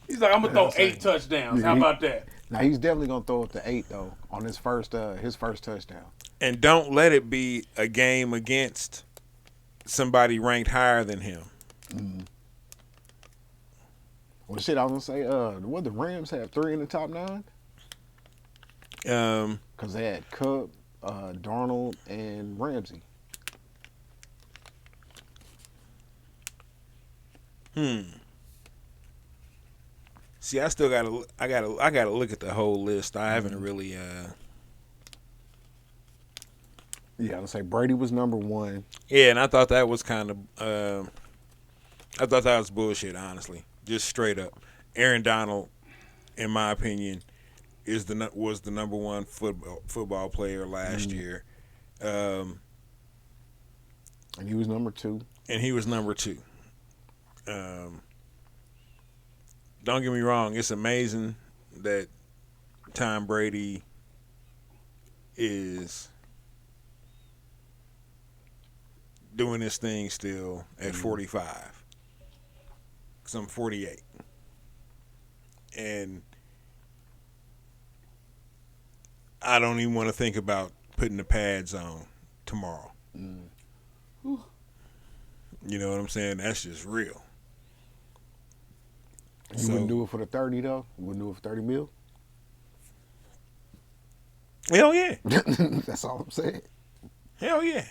He's like, I'm gonna throw That's 8 it. touchdowns. Yeah, How he- about that? Now he's definitely gonna throw up to 8 though on his first touchdown. And don't let it be a game against somebody ranked higher than him. Well, shit, I was gonna say, what the Rams have 3 in the top 9 because they had Cup, Darnold, and Ramsey. See, I still gotta look at the whole list. I haven't really. Yeah, I would say Brady was number 1. Yeah, and I thought that was kind of. I thought that was bullshit. Honestly, just straight up. Aaron Donald, in my opinion, was the number 1 football player last year, And he was number 2. and he was number 2. Don't get me wrong; it's amazing that Tom Brady is doing this thing still at 45. Because I'm 48. And I don't even want to think about putting the pads on tomorrow. You know what I'm saying? That's just real. You wouldn't do it for the 30 though. You wouldn't do it for 30 mil. Hell yeah. That's all I'm saying. Hell yeah.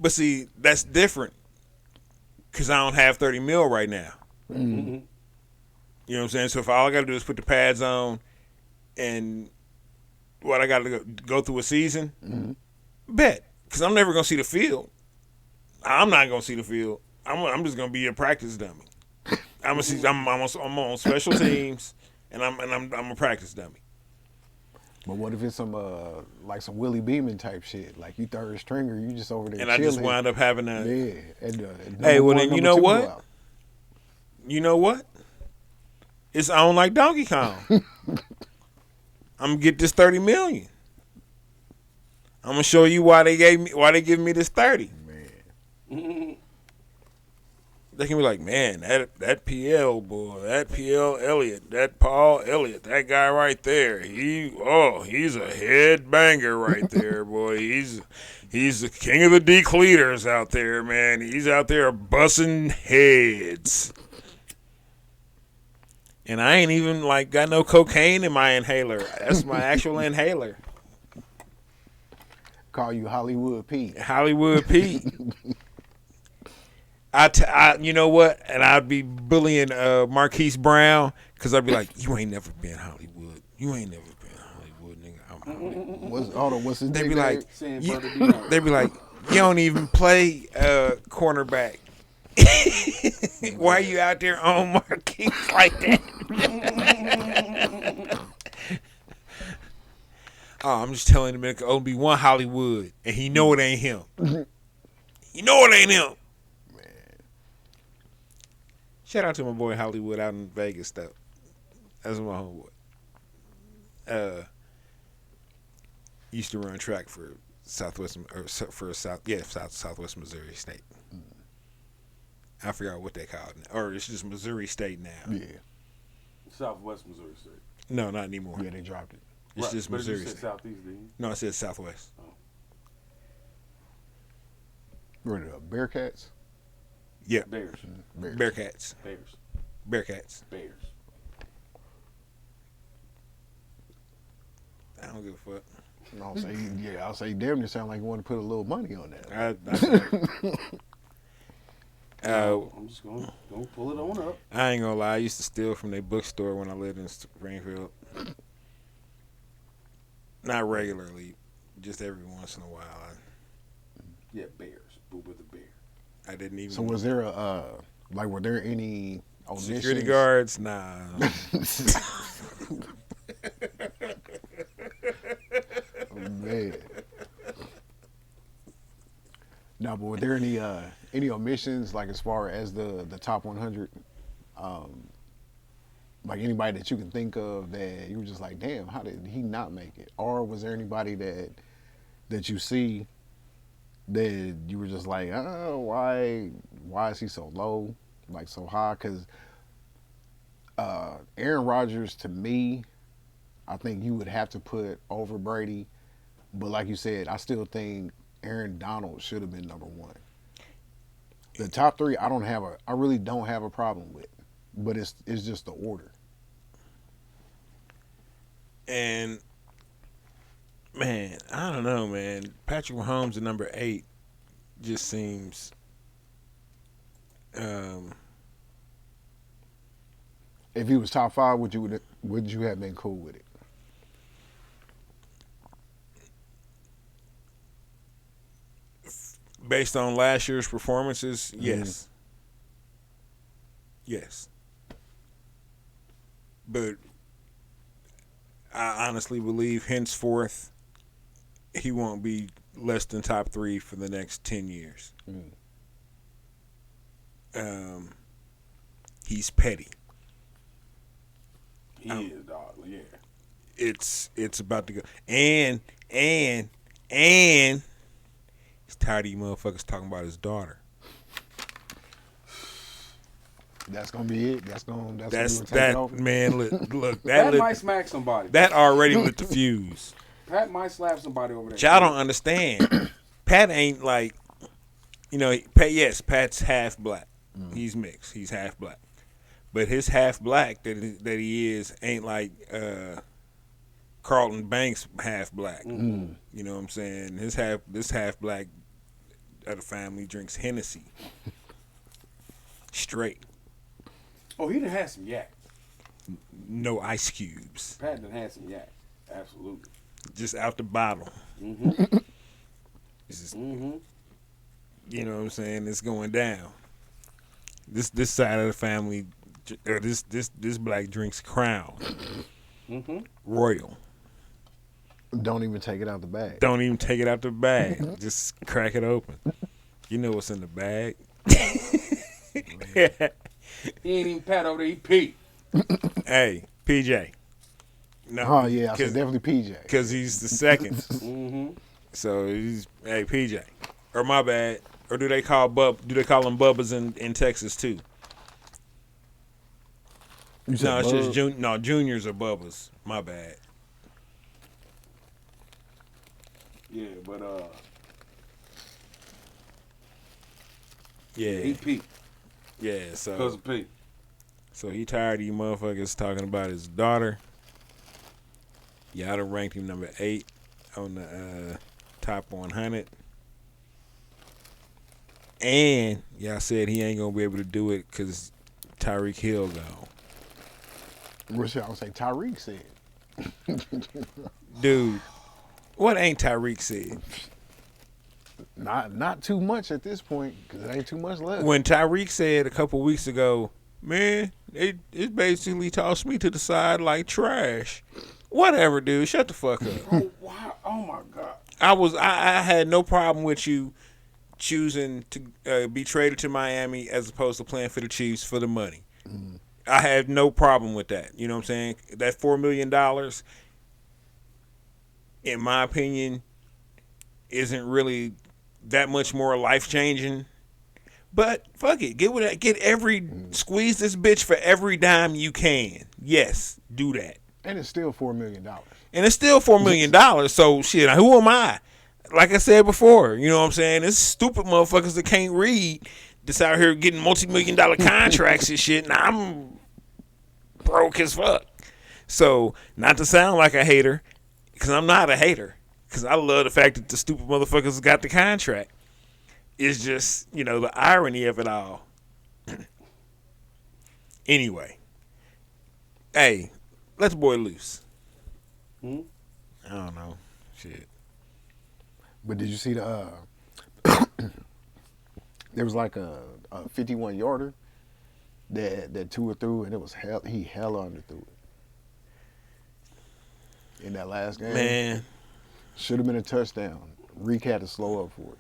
But see, that's different because I don't have 30 mil right now. Mm-hmm. You know what I'm saying? So if all I got to do is put the pads on and what I got to go through a season, bet. Because I'm never going to see the field. I'm not going to see the field. I'm just going to be a practice dummy. I'm on special teams and I'm a practice dummy. But what if it's some like some Willie Beeman type shit? Like you third stringer, you just over there And chilling. I just wound up having a. Yeah. And, Hey, well number then one, you number know two what? go out. You know what? It's on like Donkey Kong. I'm gonna get this 30 million. I'm gonna show you why they giving me this 30. Man. They can be like, man, that PL boy, that PL Elliott, that Paul Elliott, that guy right there, he's a head banger right there, boy. He's the king of the decleaters out there, man. He's out there busting heads. And I ain't even like got no cocaine in my inhaler. That's my actual inhaler. Call you Hollywood Pete. Hollywood Pete. You know what? And I'd be bullying Marquise Brown because I'd be like, you ain't never been Hollywood. You ain't never been Hollywood, nigga. I'm Hollywood. What's his They'd name? be like, Saying you, Brother D-Ron. they'd be like, you don't even play cornerback. Why are you out there on Marquise like that? Oh, I'm just telling him it can only be one Hollywood, and he know it ain't him. He know it ain't him. Shout out to my boy Hollywood out in Vegas, though. That's my homeboy. Used to run track for Southwest Missouri State. I forgot what they call it, or it's just Missouri State now. Yeah. Southwest Missouri State. No, not anymore. Yeah, they dropped it. It's just But Missouri you said State. Southeast, didn't you? No, it says Southwest. What are the Bearcats? Yeah, Bears. Bears. Bearcats. Bears. Bearcats. Bears. I don't give a fuck. I'll say, damn near sound like you want to put a little money on that. I'm just gonna pull it on up. I ain't gonna lie. I used to steal from their bookstore when I lived in Springfield. Not regularly, just every once in a while. Yeah, Bears. Boo with the bear. I didn't even. So was there were there any omissions? Security guards? Nah. Oh, man. No, but were there any omissions like as far as the top 100 Like anybody that you can think of that you were just like, damn, how did he not make it? Or was there anybody that you see that you were just like, oh, why is he so low, like so high? Because Aaron Rodgers, to me, I think you would have to put over Brady. But like you said, I still think Aaron Donald should have been number one. The top three, I really don't have a problem with, but it's just the order. And man, I don't know, man. Patrick Mahomes at number 8 just seems. If he was top five, would you have been cool with it? Based on last year's performances, yes. Yes. But I honestly believe henceforth he won't be less than top 3 for the next 10 years. He's petty. He is, dog. Yeah. It's about to go. And he's tired of you motherfuckers talking about his daughter. That's gonna be it. That's That over. man. Look, Pat might smack somebody. that already lit the fuse. Pat might slap somebody over there. But y'all don't understand. Pat ain't like, Pat. Yes, Pat's half black. He's mixed. He's half black. But his half black that he is ain't like Carlton Banks half black. You know what I'm saying? This half black of the family drinks Hennessy straight. Oh, he done had some yak. No ice cubes. Pat done had some yak. Absolutely. Just out the bottle. It's just, you know what I'm saying? It's going down. This side of the family, this black drinks Crown, Royal. Don't even take it out the bag. Don't even take it out the bag. Just crack it open. You know what's in the bag. He ain't even Pat over there. He Pete. Hey, PJ. No, Oh yeah, I said definitely PJ. because he's the second. So he's PJ, or my bad, or do they call him Bubbas in Texas too? You said No, it's just Bub? juniors are Bubbas. My bad. Yeah, but Yeah, he Pete. yeah. Because of Pete. So he tired of you motherfuckers talking about his daughter. Y'all done ranked him number 8 on the top 100. And y'all said he ain't gonna be able to do it because Tyreek Hill gone. What should I say? Tyreek said. Dude, what ain't Tyreek said? Not too much at this point because it ain't too much left. When Tyreek said a couple weeks ago, man, it basically tossed me to the side like trash. Whatever, dude. Shut the fuck up. Oh, wow. Oh, my God. I had no problem with you choosing to be traded to Miami as opposed to playing for the Chiefs for the money. I had no problem with that. You know what I'm saying? That $4 million, in my opinion, isn't really that much more life changing. But fuck it, squeeze this bitch for every dime you can. Yes, do that. And it's still $4 million. And it's still $4 million. So shit, who am I? Like I said before, you know what I'm saying? It's stupid motherfuckers that can't read that's out here getting multi-million-dollar contracts and shit. And I'm broke as fuck. So not to sound like a hater, because I'm not a hater. Because I love the fact that the stupid motherfuckers got the contract. It's just, the irony of it all. Anyway. Hey, let the boy loose. I don't know. Shit. But did you see the? There was like a 51-yarder that Tua threw, and it was he hella underthrew it in that last game. Man, should have been a touchdown. Reid had to slow up for it,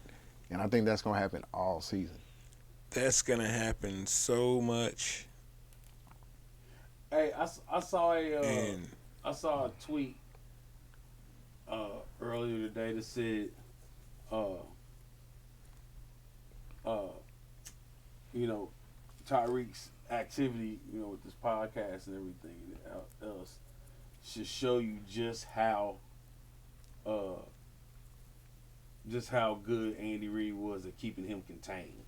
and I think that's gonna happen all season. that's gonna happen so much. Hey, I saw And I saw a tweet earlier today that said, uh, uh, you know, Tyreek's activity, with this podcast and everything else, should show you uh, just how good Andy Reid was at keeping him contained.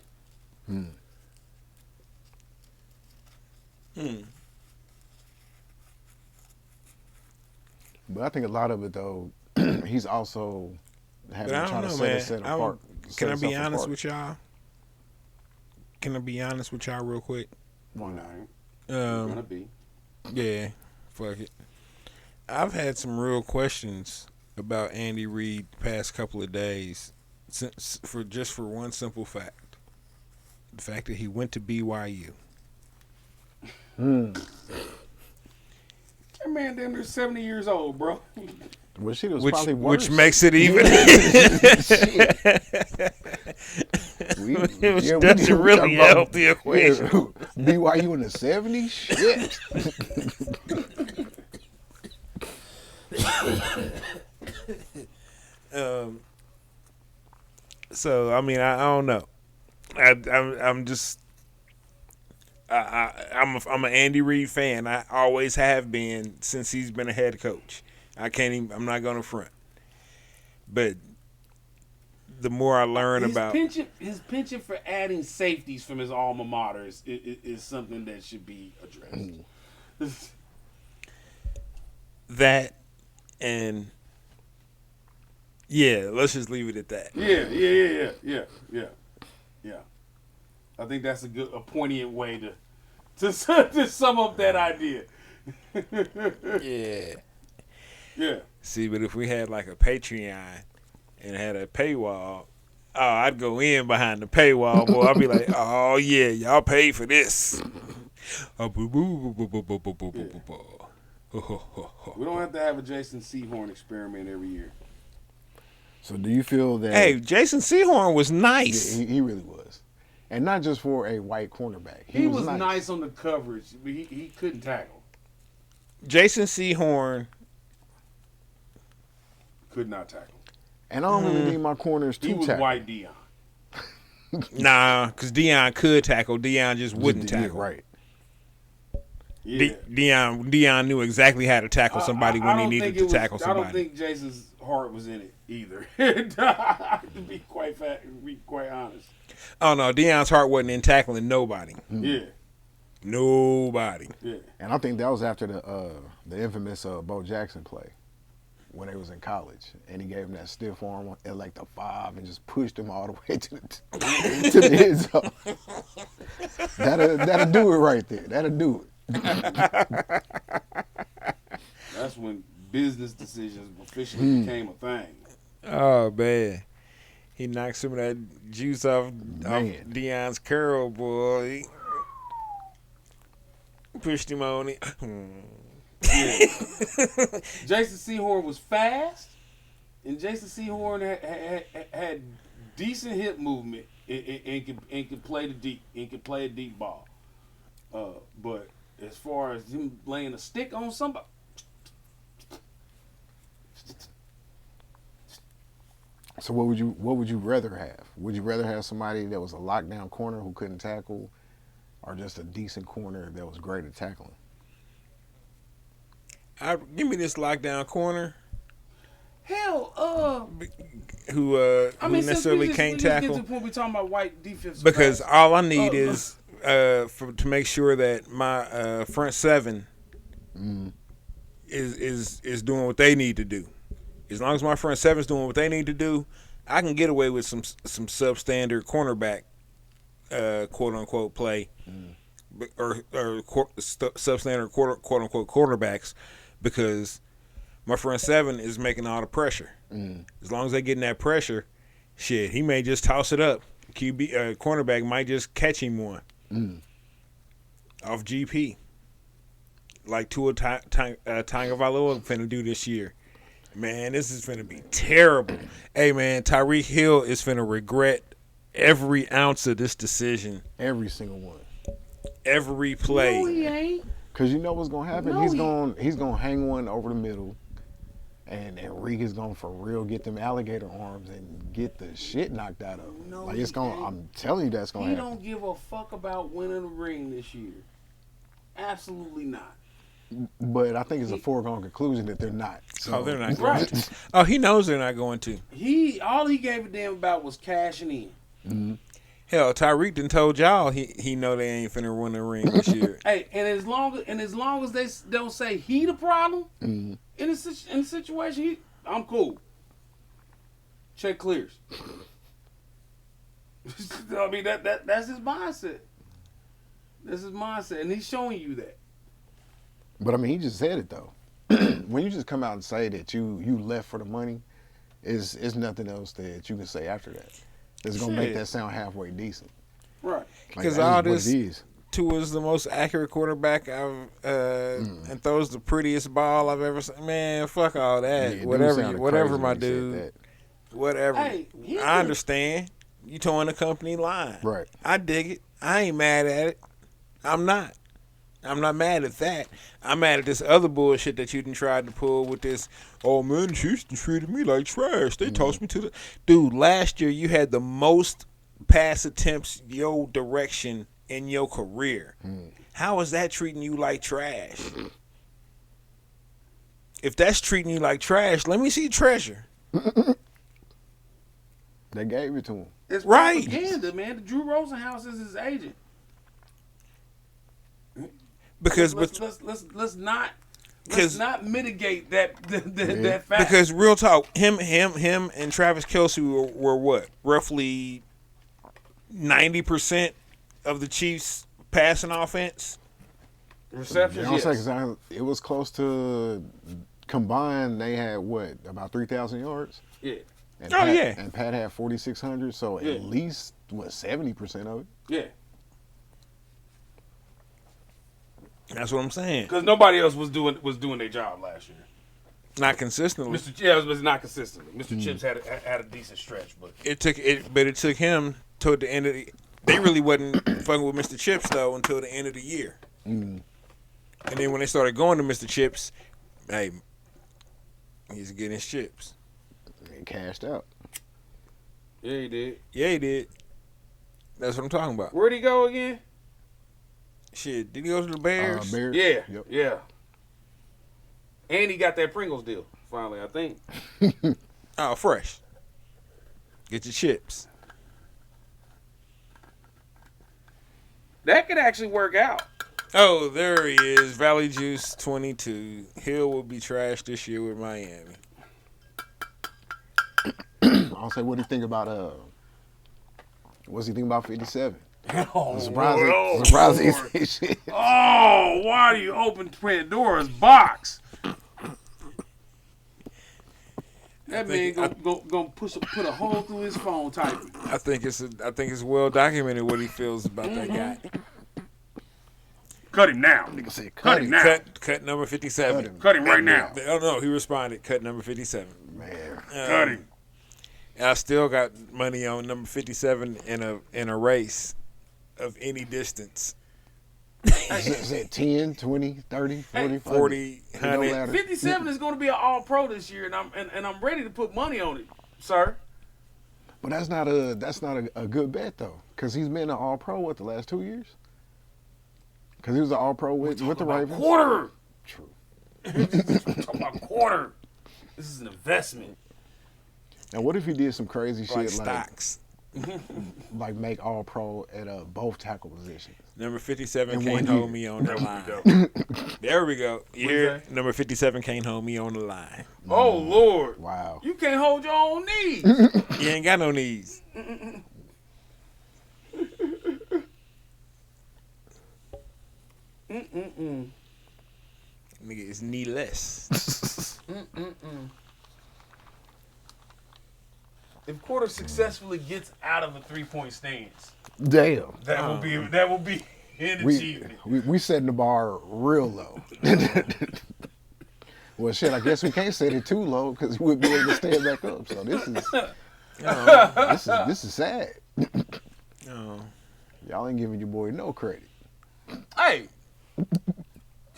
Hmm. But I think a lot of it though, he's also having but I to try don't to know, man. set apart. Can I set be himself honest apart. with y'all? Can I be honest with y'all real quick? Why not? You're gonna be. Yeah, fuck it. I've had some real questions about Andy Reid the past couple of days, for one simple fact: the fact that he went to BYU. Hmm. That man damn near 70 years old, bro. Well, shit, it was probably worse. Which makes it even. Which doesn't really help the equation. Yeah, BYU in the 70s? Shit. So I mean, I don't know. I'm just. I'm an Andy Reid fan. I always have been since he's been a head coach. I'm not gonna front. But the more I learn about his penchant for adding safeties from his alma mater is something that should be addressed. that, and yeah, let's just leave it at that. Yeah. I think that's a poignant way to sum up that idea. Yeah. Yeah. See, but if we had like a Patreon and had a paywall, I'd go in behind the paywall, boy. I'd be like, oh yeah, y'all paid for this. We don't have to have a Jason Sehorn experiment every year. So do you feel that... Hey, Jason Sehorn was nice. Yeah, he really was. And not just for a white cornerback. He was nice on the coverage, but he couldn't tackle. Jason Sehorn could not tackle. And I don't really need my corners to tackle. He was white Deion. Nah, because Deion could tackle. Deion just wouldn't tackle. Yeah, right. Yeah. Deion knew exactly how to tackle somebody when he needed to tackle somebody. I don't think Jason's heart was in it either. To be quite honest. Oh no, Deion's heart wasn't in tackling nobody. Yeah. Nobody. Yeah. And I think that was after the infamous Bo Jackson play when they was in college, and he gave him that stiff arm at like the 5 and just pushed him all the way to the end zone. That'll do it right there. That'll do it. That's when business decisions officially became a thing. Oh man, he knocked some of that juice off Deion's curl, boy. He pushed him on it. Yeah. Jason Sehorn was fast, and Jason Sehorn had decent hip movement and could play a deep ball. But as far as him laying a stick on somebody, so what would you rather have? Would you rather have somebody that was a lockdown corner who couldn't tackle, or just a decent corner that was great at tackling? Give me this lockdown corner. Hell, who necessarily can't tackle. Get to the point we talking about white defense. Because all I need is to make sure that my front seven is doing what they need to do. As long as my front seven's doing what they need to do, I can get away with some substandard cornerback, quote unquote play, or substandard quote unquote quarterbacks, because my front seven is making all the pressure. As long as they getting that pressure, shit, he may just toss it up. Cornerback might just catch him one off GP, like Tua Tagovailoa finna do this year. Man, this is finna be terrible. Hey, man, Tyreek Hill is finna regret every ounce of this decision. Every single one. Every play. No, he ain't. Cause you know what's gonna happen. No, he's gonna hang one over the middle, and Reid is gonna for real get them alligator arms and get the shit knocked out of him. No, Like it's he gonna. ain't. I'm telling you that's gonna He happen. don't give a fuck about winning the ring this year. Absolutely not. But I think it's a foregone conclusion that they're not. So, Oh, they're not going Right. to. Oh, he knows they're not going to. All he gave a damn about was cashing in. Hell, Tyreek done told y'all he know they ain't finna win the ring this year. Hey, and as long as they don't say he the problem in the situation, I'm cool. Check clears. I mean that's his mindset. That's his mindset, and he's showing you that. But I mean, he just said it though. When you just come out and say that you left for the money, is nothing else that you can say after that. It's gonna make Shit. that sound halfway decent. Right. Like, Because that all is what this it is. Tua is the most accurate quarterback and throws the prettiest ball I've ever seen. Man, fuck all that. Yeah, dude whatever, sounded whatever, crazy my when he said dude. that. Whatever. Hey, he I could- understand. You towing the company line. Right. I dig it. I ain't mad at it. I'm not. I'm not mad at that. I'm mad at this other bullshit that you done tried to pull with this. Oh man, the Chiefs treated me like trash. They tossed me to the dude. Last year you had the most pass attempts your direction in your career. How is that treating you like trash? If that's treating you like trash, let me see treasure. They gave it to him. It's Right. propaganda, man. Drew Rosenhaus is his agent. Because Let's not 'Cause- mitigate that fact. Because real talk, him, and Travis Kelce were what, roughly 90% of the Chiefs' passing offense. receptions, You know what I'm yes. saying? 'Cause it was close to combined. They had what, about 3,000 yards? Yeah, And Oh, Pat, yeah. And Pat had 4,600. So Yeah. at least 70% of it. yeah. That's what I'm saying. Because nobody else was doing their job last year. Not consistently. It was not consistent. Mr. Chips had a decent stretch, but It took him toward the end of the. They really wasn't fucking with Mr. Chips though until the end of the year. And then when they started going to Mr. Chips, hey, he's getting his chips. And cashed out. yeah, he did. Yeah, he did. That's what I'm talking about. Where'd he go again? Shit, did he go to the Bears? Bears. Yeah, Yep. yeah. And he got that Pringles deal finally, I think. Oh, fresh. Get your chips. That could actually work out. Oh, there he is. Valley Juice 22. Hill will be trash this year with Miami. I'll say, what do you think about what's he think about 57? Oh, Surprised he say shit. Oh, why do you open Pandora's box? That man gonna put a hole through his phone typing. I think it's well documented what he feels about that guy. Cut him now. Nigga said, Cut him now. Cut number 57. Cut him. Cut him right now. Oh no, he responded. Cut number 57. Man. Cut him. And I still got money on number 57 in a race of any distance. Is it 10, 20, 30, 40, 40, 100. 100? 57 is going to be an All Pro this year, and I'm ready to put money on it, sir. But that's not a good bet though, because he's been an All Pro the last 2 years. Because he was an All Pro with the Ravens. Quarter. True. Talking about quarter. This is an investment. And what if he did some crazy Like shit stocks. like make All Pro at both tackle positions? Number 57 In can't 1 hold year. me on the There we line. go. There we go. You you hear? say? Number 57 can't hold me on the line. Oh Lord, Wow. you can't hold your own knees. You ain't got no knees. Nigga is kneeless. If Quarter successfully gets out of a 3-point stance, Damn. that will be an We, achievement. we setting the bar real low. Well, shit, I guess we can't set it too low because we'll be able to stand back up. So this is sad. Oh. Y'all ain't giving your boy no credit. Hey,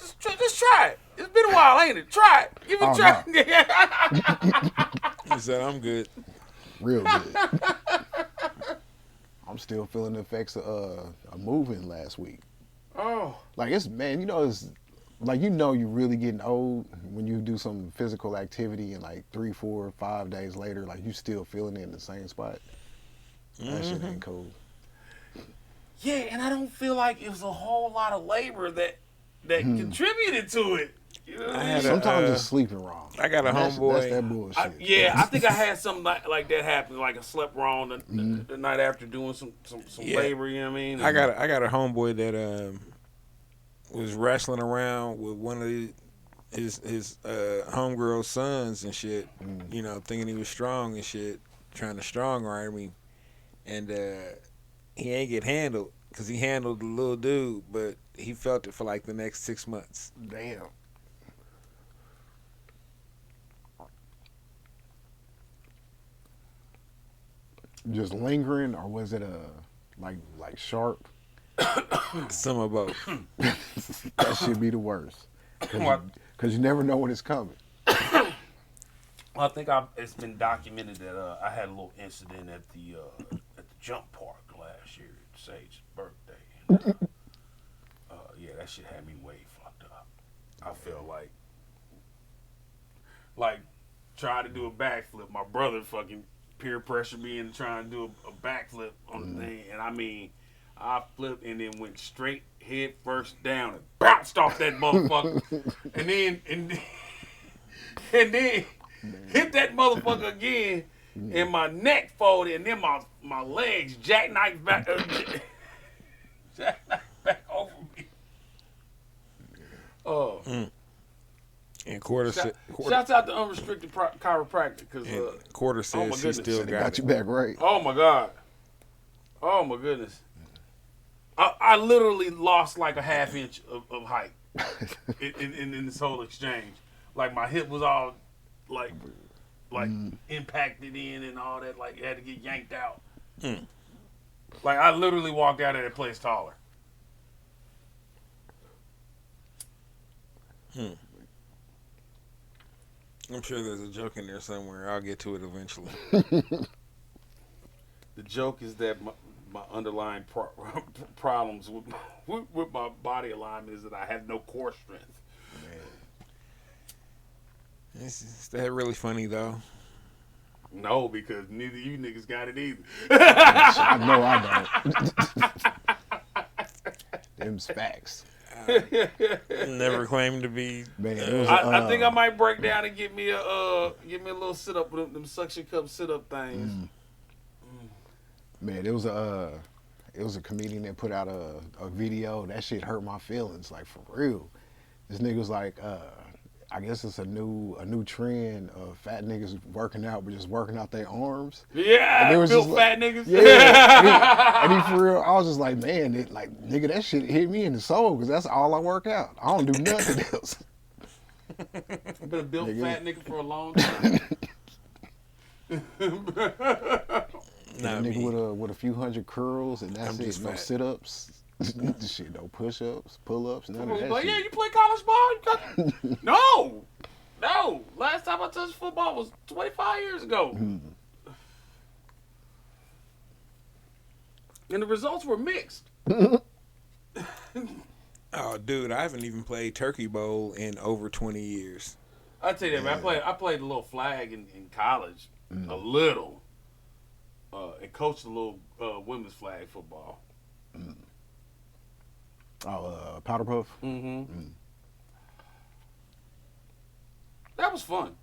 Just try it. It's been a while, ain't it? Try it. Give it a Oh, try. He said, I'm good. Real good. I'm still feeling the effects of a moving last week. Oh. Like it's man, it's like you're really getting old when you do some physical activity and like 3, 4, 5 days later, like you still feeling it in the same spot. That shit ain't cool. Yeah, and I don't feel like it was a whole lot of labor that contributed to it. You know what I mean? Sometimes it's sleeping wrong. I got a That's homeboy. that bullshit. I think I had something like that happen. Like I slept wrong the night after doing some labor. You know what I mean? I got a homeboy that was wrestling around with one of his homegirl's sons and shit. You know, thinking he was strong and shit, trying to strong arm me, and he ain't get handled because he handled the little dude, but he felt it for like the next 6 months. Damn. Just lingering, or was it like sharp? Some of both. That should be the worst. Because you never know when it's coming. I think it's been documented that I had a little incident at the jump park last year at Sage's birthday. And, yeah, that shit had me way fucked up. I feel like trying to do a backflip. My brother fucking peer pressure me into trying to do a backflip on the thing, and I mean, I flipped and then went straight head first down and bounced off that motherfucker, and then hit that motherfucker again, and my neck folded, and then my legs jackknifed back, over me. Oh. And Quarter Shouts out to Unrestricted Chiropractic because Quarter says she still They got got it. you back right. oh my god, oh my goodness, I literally lost like a half inch of height in this whole exchange. Like my hip was all like impacted in and all that. Like it had to get yanked out. Like I literally walked out of that place taller. I'm sure there's a joke in there somewhere. I'll get to it eventually. The joke is that my underlying problems with my body alignment is that I have no core strength. Is that really funny though? No, because neither you niggas got it either. I know I don't. Them's facts. Never claimed to be. Man, it was I think I might break down and get me a little sit up with them suction cup sit up things. Man, it was a comedian that put out a video. That shit hurt my feelings, like for real. This nigga was like, I guess it's a new trend of fat niggas working out, but just working out their arms. Yeah, And it was built just fat niggas. Yeah, and he for real. I was just like, man, nigga, that shit hit me in the soul because that's all I work out. I don't do nothing else. I've been a built fat nigga for a long time. Not me. Nigga with a few hundred curls and that's I'm it. just No fat. sit-ups. Shit, no push-ups, pull-ups, none of that Like, shit. yeah, you play college ball? No. Last time I touched football was 25 years ago. And the results were mixed. Oh, dude, I haven't even played Turkey Bowl in over 20 years. I tell you that, man. I played a little flag in college, a little, and coached a little women's flag football. Powder puff. That was fun.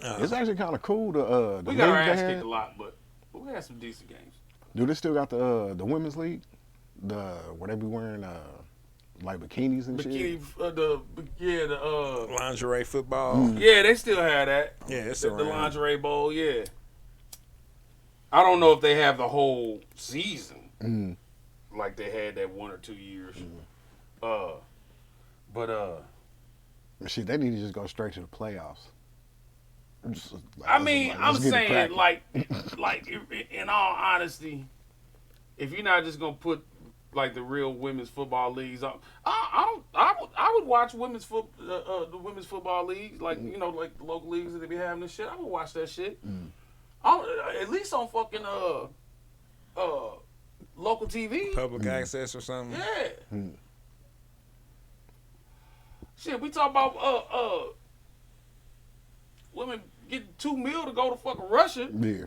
It's actually kind of cool. The We got our league they ass had. kicked a lot, but we had some decent games. Do they still got the women's league? Where they be wearing like bikinis and Bikini, shit. Lingerie football. yeah, they still have that. Yeah, it's the around. lingerie bowl, yeah. I don't know if they have the whole season like they had that 1 or 2 years. Shit, they need to just go straight to the playoffs. I'm saying cracking. like in all honesty, if you're not just gonna put like the real women's football leagues. I would watch the women's football leagues, like you know, like the local leagues that they be having this shit. I would watch that shit. At least on fucking local TV. Public access or something. Yeah. Shit, we talk about women getting $2 million to go to fucking Russia. Yeah.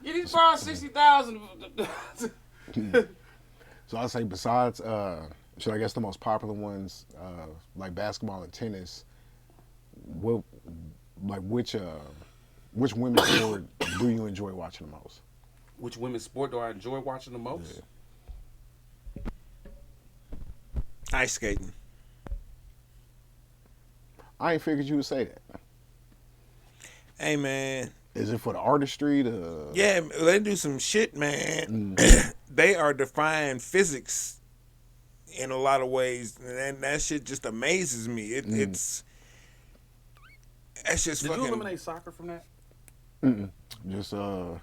Yeah, these probably 60,000. So I'd say besides, so I guess the most popular ones, like basketball and tennis, which women's sport do you enjoy watching the most? Which women's sport do I enjoy watching the most? Yeah. Ice skating. I ain't figured you would say that. Hey man. Is it for the artistry? Yeah, they do some shit, man. They are defying physics in a lot of ways, and that shit just amazes me. It's that's just Did fucking. you eliminate soccer from that? Just y'all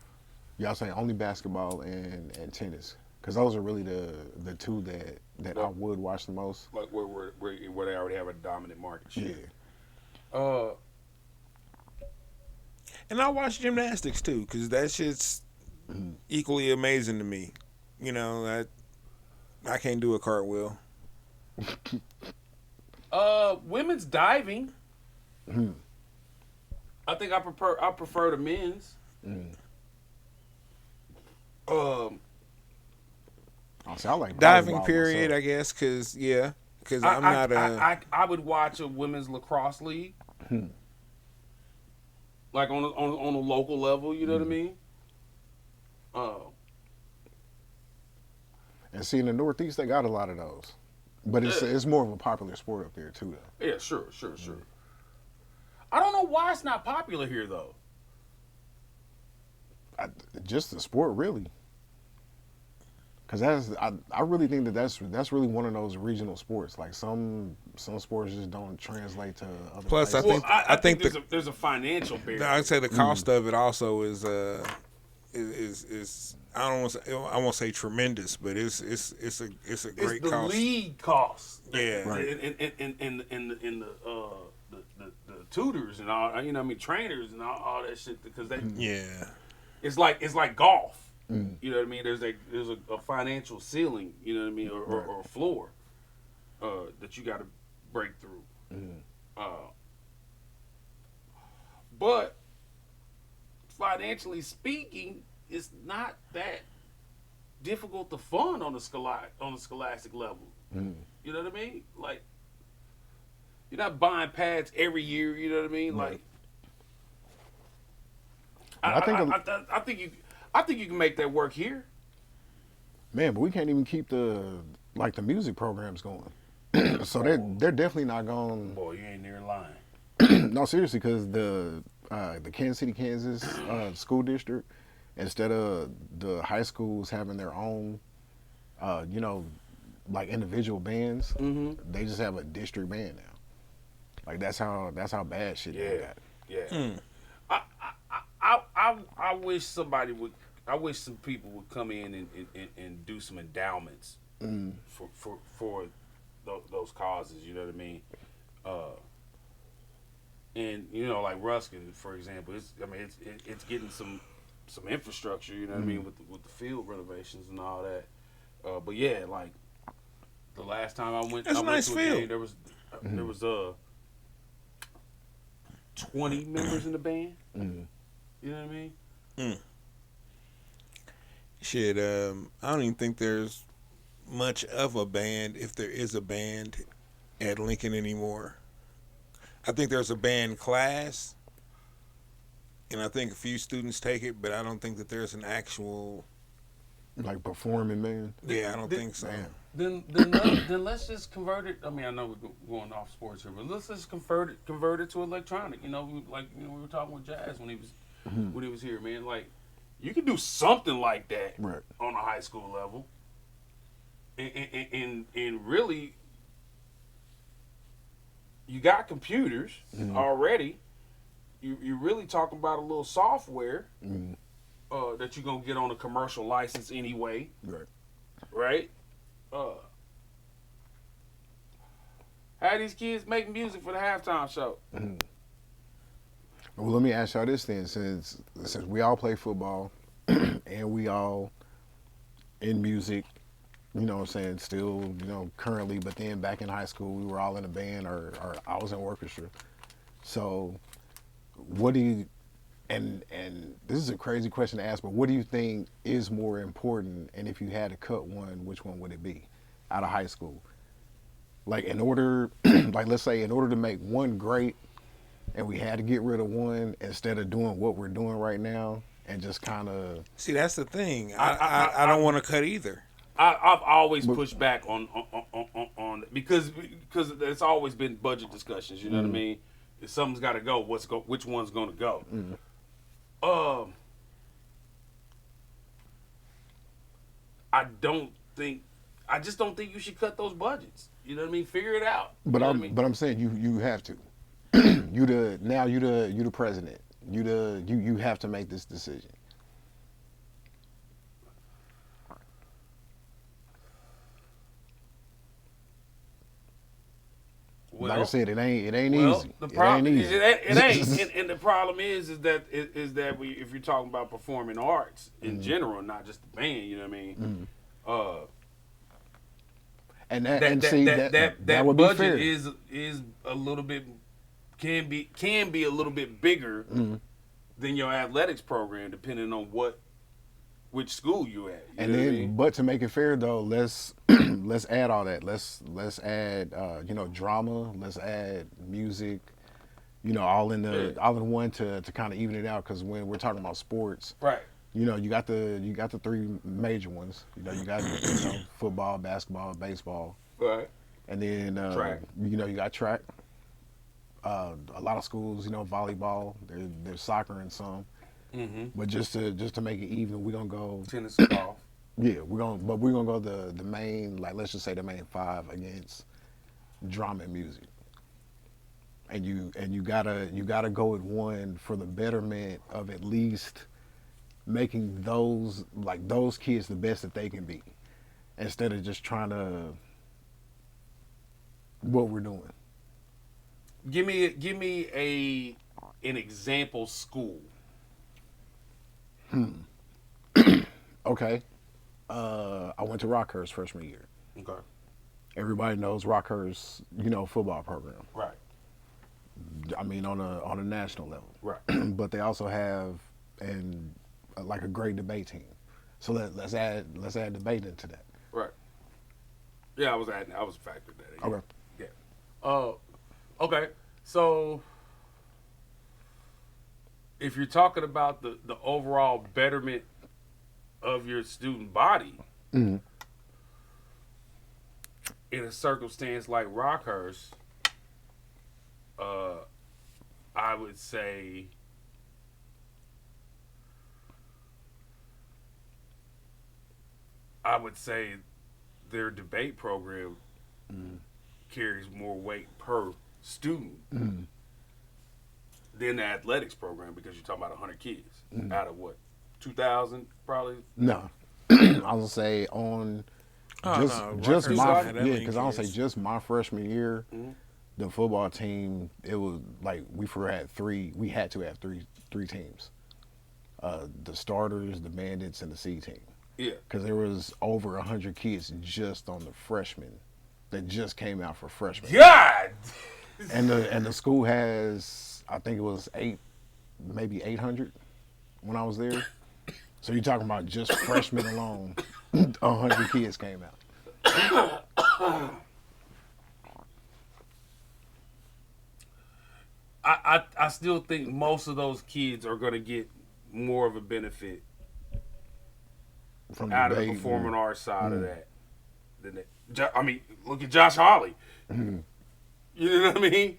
say only basketball and tennis, because those are really the two that I would watch the most. Like where they already have a dominant market. Shit. Yeah. And I watch gymnastics too, because that shit's equally amazing to me. You know, I can't do a cartwheel. Women's diving. I think I prefer the men's. I'll say I like Diving volleyball period, myself. I guess, because I'm not a. I would watch a women's lacrosse league. Like on a local level, you know what I mean? And see, in the Northeast, they got a lot of those. But it's more of a popular sport up there, too, though. Yeah, sure. I don't know why it's not popular here, though. Just the sport, really. Because I really think that's really one of those regional sports. Like some sports just don't translate to other Plus, places. I think there's a financial barrier. I'd say the cost of it also is I won't say tremendous, but it's a great it's the cost. league cost. Yeah. Right. And the tutors and all, you know, what I mean, trainers and all that shit, because they it's like golf. You know what I mean? There's a financial ceiling, you know what I mean, or a floor that you got to break through. But financially speaking, it's not that difficult to fund on the scholastic level. You know what I mean? Like, you're not buying pads every year. You know what I mean? Like, I think you can make that work here. Man, but we can't even keep the music programs going. So they're definitely not going. Boy, you ain't near lying. No, seriously, because the Kansas City, Kansas school district, instead of the high schools having their own, like individual bands, they just have a district band now. Like that's how bad shit they got. Yeah. I wish somebody would. I wish some people would come in and do some endowments for those causes. You know what I mean? And you know, like Ruskin, for example, it's getting some infrastructure. You know what I mean, with the field renovations and all that. But yeah, like the last time I went, That's a nice to field. game, there was 20 members in the band. You know what I mean? Shit, I don't even think there's much of a band, if there is a band, at Lincoln anymore. I think there's a band class, and I think a few students take it, but I don't think that there's an actual Like performing band. Yeah, I don't think so. Then let's just convert it. I mean, I know we're going off sports here, but let's just convert it to electronic. You know, we were talking with Jazz when he was here, man. Like, you can do something like that on a high school level, and really, you got computers already. You really talking about a little software that you're gonna get on a commercial license anyway, Right. right? How these kids make music for the halftime show? Well, let me ask y'all this then, since we all play football and we all in music, you know what I'm saying, still, you know, currently, but then back in high school we were all in a band or I was in orchestra. So what do you and this is a crazy question to ask, but what do you think is more important, and if you had to cut one, which one would it be out of high school? Like in order like let's say in order to make one great and we had to get rid of one instead of doing what we're doing right now and just kind of See, that's the thing. I don't want to cut either. I've always pushed back on because it's always been budget discussions. You know what I mean? If something's got to go, which one's going to go? I just don't think you should cut those budgets. You know what I mean? Figure it out. But You know I'm what I mean? but I'm saying you have to. you the president. You have to make this decision. Like I said, it ain't easy. The It problem ain't easy. it ain't, and the problem is that if you're talking about performing arts in general, not just the band, you know what I mean? And that would be budget fair. is a little bit can be a little bit bigger than your athletics program, depending on which school you at. You And know then, what I mean? but to make it fair though, let's let's add all that. Let's add drama. Let's add music. You know, all in one to kind of even it out. Because when we're talking about sports, Right. you know, you got the three major ones. You know, you got football, basketball, baseball, Right. and then Track. You know, you got track. A lot of schools, you know, volleyball. There's soccer and some. But just to make it even, we're gonna go Tennis and golf. yeah, we're gonna go the main, like let's just say the main five against drama and music. And you gotta go with one for the betterment of at least making those kids the best that they can be, instead of just trying to what we're doing. Give me an example school. Okay, I went to Rockhurst freshman year. Okay. Everybody knows Rockhurst, you know, football program. Right. I mean, on a national level. Right. But they also have like a great debate team. So let's add debate into that. Right. Yeah, I was factoring that in. Okay. Yeah. Okay. So if you're talking about the overall betterment of your student body, in a circumstance like Rockhurst, I would say their debate program carries more weight per student than the athletics program, because you're talking about 100 kids out of what, 2,000 probably. No, I was gonna say on just Rutgers my don't have that many because I don't say kids. just my freshman year, the football team, it was like we had to have three teams, the starters, the bandits, and the C team. Yeah. Because there was over 100 kids just on the freshmen that just came out for freshmen. God. And the school has, I think it was maybe 800 when I was there. So you're talking about just freshmen alone, 100 kids came out. I still think most of those kids are going to get more of a benefit From out of the debate, performing arts side of that than that. I mean, look at Josh Hawley. You know what I mean?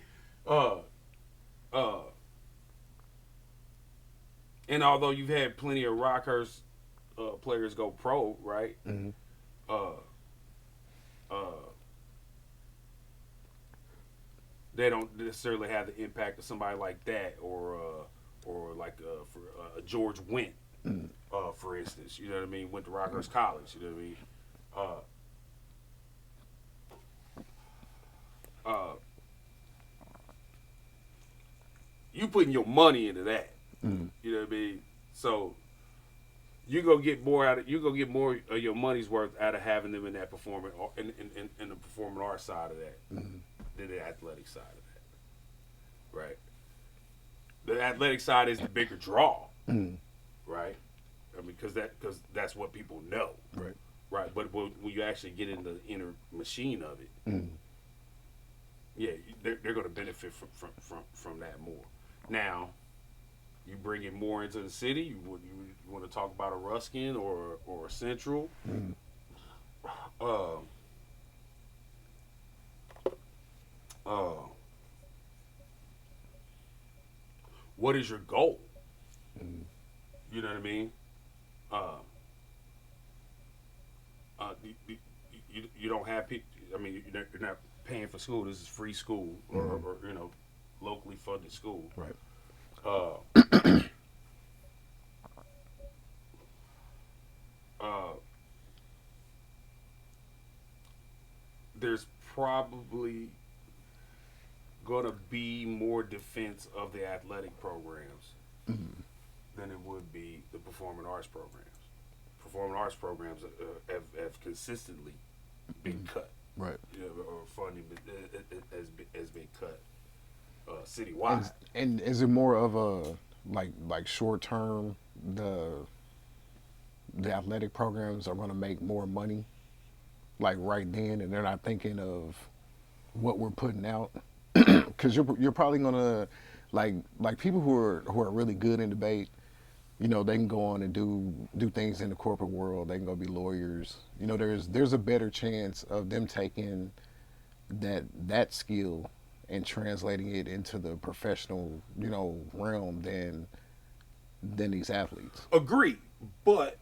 And although you've had plenty of Rockhurst players go pro, right? They don't necessarily have the impact of somebody like that, or like for George Wendt, for instance. You know what I mean? Went to Rockhurst College. You know what I mean? You putting your money into that. Mm. You know what I mean? So you go get more out of of your money's worth out of having them in that performing in the performing arts side of that than the athletic side of that. Right. The athletic side is the bigger draw. Right. I mean, because that's what people know. Right. Right. But when you actually get in the inner machine of it, yeah, they're going to benefit from that more. Now, you bring it more into the city. You want to talk about a Ruskin or a Central. What is your goal? You know what I mean? You don't have people. I mean, you're not paying for school. This is free school, or locally funded school. Right. There's probably going to be more defense of the athletic programs than it would be the performing arts programs. Performing arts programs have consistently been cut. Right. Or funding has been cut citywide. And is it more of a like short term the athletic programs are going to make more money like right then, and they're not thinking of what we're putting out because you're probably going to like people who are really good in debate. You know, they can go on and do things in the corporate world. They can go be lawyers. You know, there's a better chance of them taking that skill and translating it into the professional, realm than these athletes. Agreed, but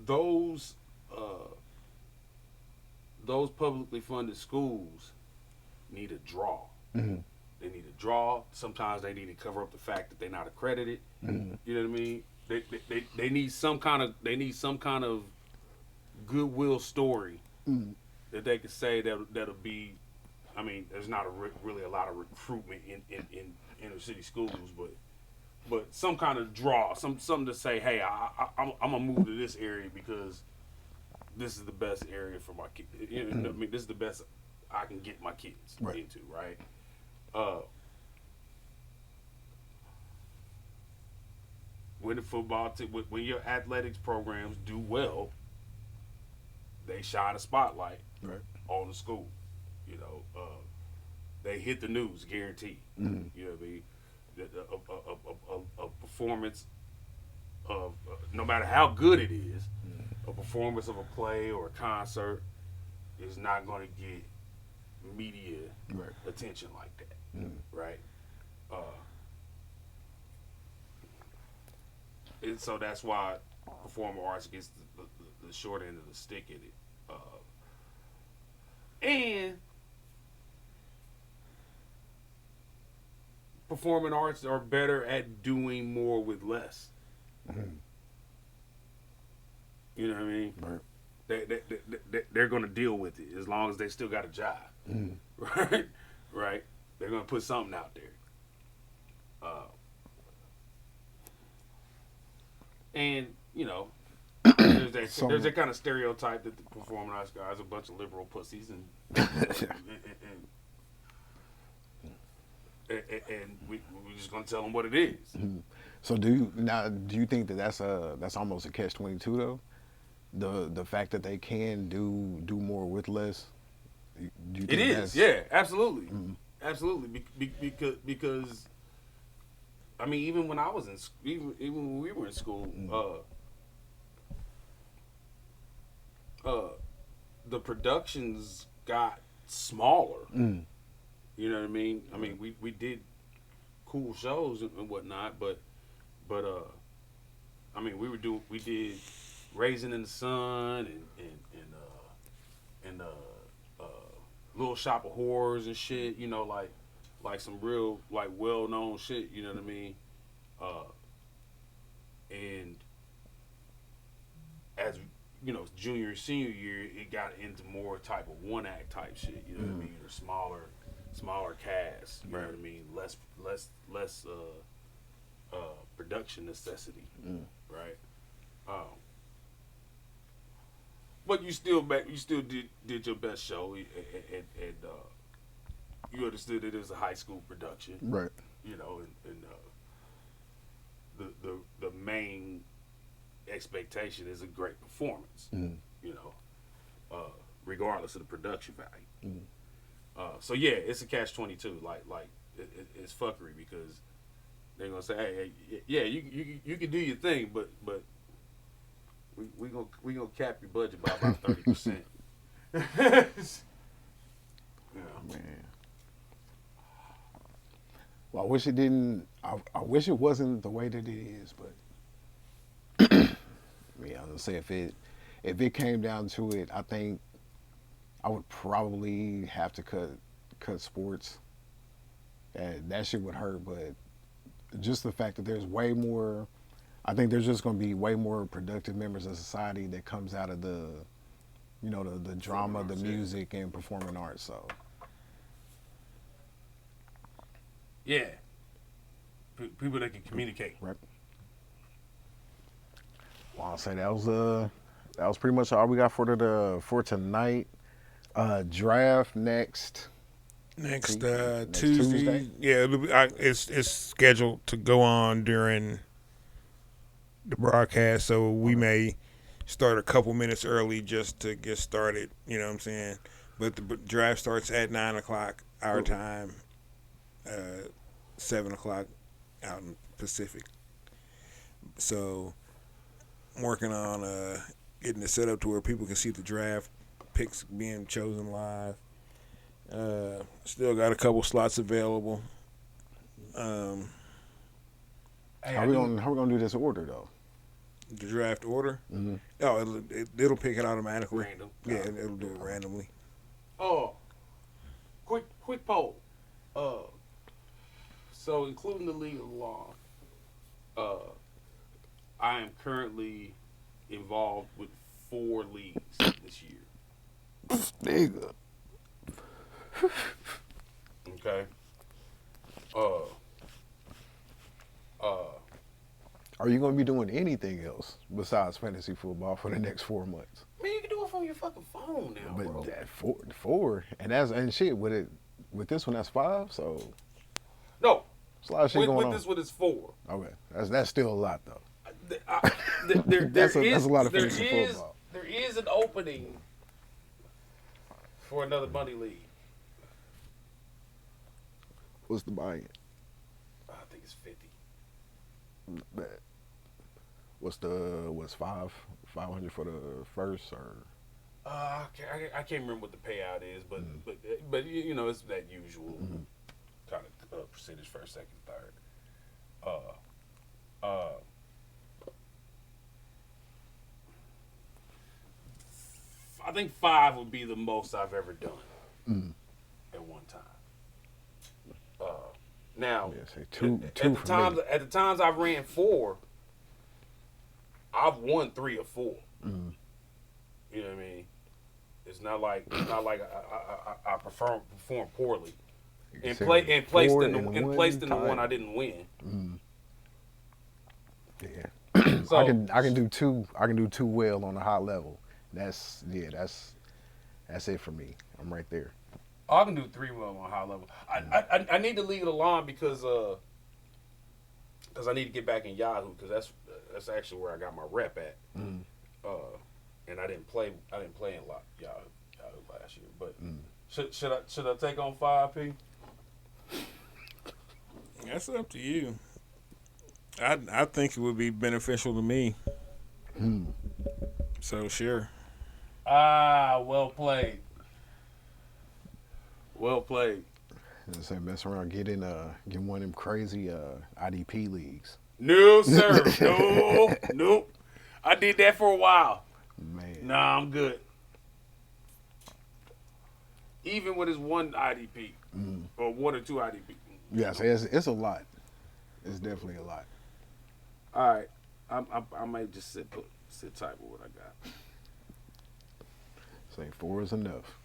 those publicly funded schools need a draw. They need a draw. Sometimes they need to cover up the fact that they're not accredited. You know what I mean? They need some kind of goodwill story that they could say that'll be. I mean, there's not really a lot of recruitment in inner city schools, but some kind of draw, something to say, hey, I'm gonna move to this area because this is the best area for my kids. I mean, this is the best I can get my kids into, right? When the football when your athletics programs do well, they shine a spotlight on the school. You know, they hit the news, guaranteed. You know what I mean? A performance of no matter how good it is, a performance of a play or a concert is not going to get media attention like that, right? And so that's why performing arts gets the short end of the stick in it. And performing arts are better at doing more with less. You know what I mean? Right. They're going to deal with it as long as they still got a job. Right? Right? They're going to put something out there. And, there's that kind of stereotype that the performing arts guys are a bunch of liberal pussies and we're just gonna tell them what it is. So do you think that's almost a catch-22 though? The fact that they can do more with less. Do you think it is, yeah, absolutely, absolutely. Because I mean, even when I was even when we were in school, the productions got smaller. You know what I mean? I mean, we did cool shows and whatnot, but I mean, we did Raising in the Sun and Little Shop of Horrors and shit. Like some real well known shit. You know what I mean? and as you know, junior and senior year, it got into more type of one act type shit. You know what I mean? Or smaller casts. You know what I mean? Less production necessity, right? But you still did your best show, and you understood it as a high school production, Right. you know, and the main expectation is a great performance, you know, regardless of the production value. So yeah, it's a catch-22. Like it's fuckery because they're gonna say, hey, yeah, you can do your thing, but we gonna cap your budget by about 30%. Yeah. Man. Well, I wish it didn't. I wish it wasn't the way that it is, but yeah, I'm gonna say if it came down to it, I think I would probably have to cut sports. That shit would hurt, but just the fact that there's way more. I think there's just going to be way more productive members of society that comes out of the, you know, the drama, the music, and performing arts. So Yeah. People that can communicate. right. Well, I'll say that was pretty much all we got for tonight. Draft next. Next Next Tuesday. Tuesday? Yeah, it's scheduled to go on during the broadcast, so we may start a couple minutes early just to get started. You know what I'm saying? But the draft starts at 9:00 our time, 7:00 out in Pacific. So I'm working on getting it set up to where people can see the draft picks being chosen live. Still got a couple slots available. Hey, How we gonna do this order though? The draft order. Mm-hmm. Oh, it'll pick it automatically. Random. Yeah, it'll do it randomly. Oh, quick poll. So including the league of law, I am currently involved with 4 leagues this year. Nigga. Okay. Are you gonna be doing anything else besides fantasy football for the next 4 months? Man, you can do it from your fucking phone now, But bro. that four, and shit with this one that's 5, so No, it's a lot of shit with going on. this one is 4. Okay, that's still a lot though. That's a lot of fantasy football. There is an opening for another money league. What's the buy-in? I think it's 50. Bet. What's 500 for the first or? I can't remember what the payout is, but you know it's that usual kind of percentage first, second, third. I think 5 would be the most I've ever done at one time. Now, Yeah, say two at for the me. times I've ran 4, I've won 3 or 4. You know what I mean? It's not like I perform poorly. And placed in the one I didn't win. Yeah. So I can do 2. I can do 2 well on a high level. That's it for me. I'm right there. I can do 3 well on a high level. I need to leave it alone because I need to get back in Yahoo because that's actually where I got my rep at. And I didn't play in Yahoo last year. But should I take on 5P? That's up to you. I think it would be beneficial to me. So sure. Well played. Well played. Just say mess around, get one of them crazy IDP leagues. No, sir. Nope. I did that for a while. Man. Nah, I'm good. Even with his 1 IDP or 1 or 2 IDP. Yeah, so it's a lot. It's definitely a lot. All right. I might just sit tight with what I got. Say 4 is enough.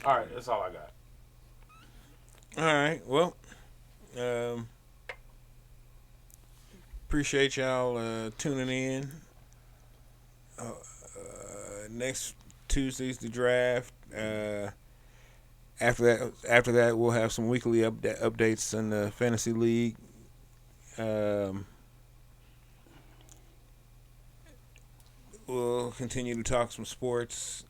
All right, that's all I got. All right. Well, appreciate y'all tuning in. Next Tuesday's the draft. After that, we'll have some weekly updates in the fantasy league. We'll continue to talk some sports.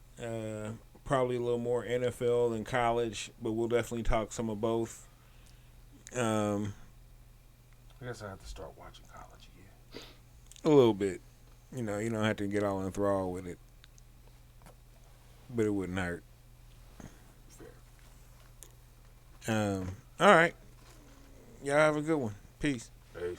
Probably a little more NFL than college, but we'll definitely talk some of both. I guess I have to start watching college again. A little bit. You don't have to get all enthralled with it, but it wouldn't hurt. Fair. All right. Y'all have a good one. Peace. Hey,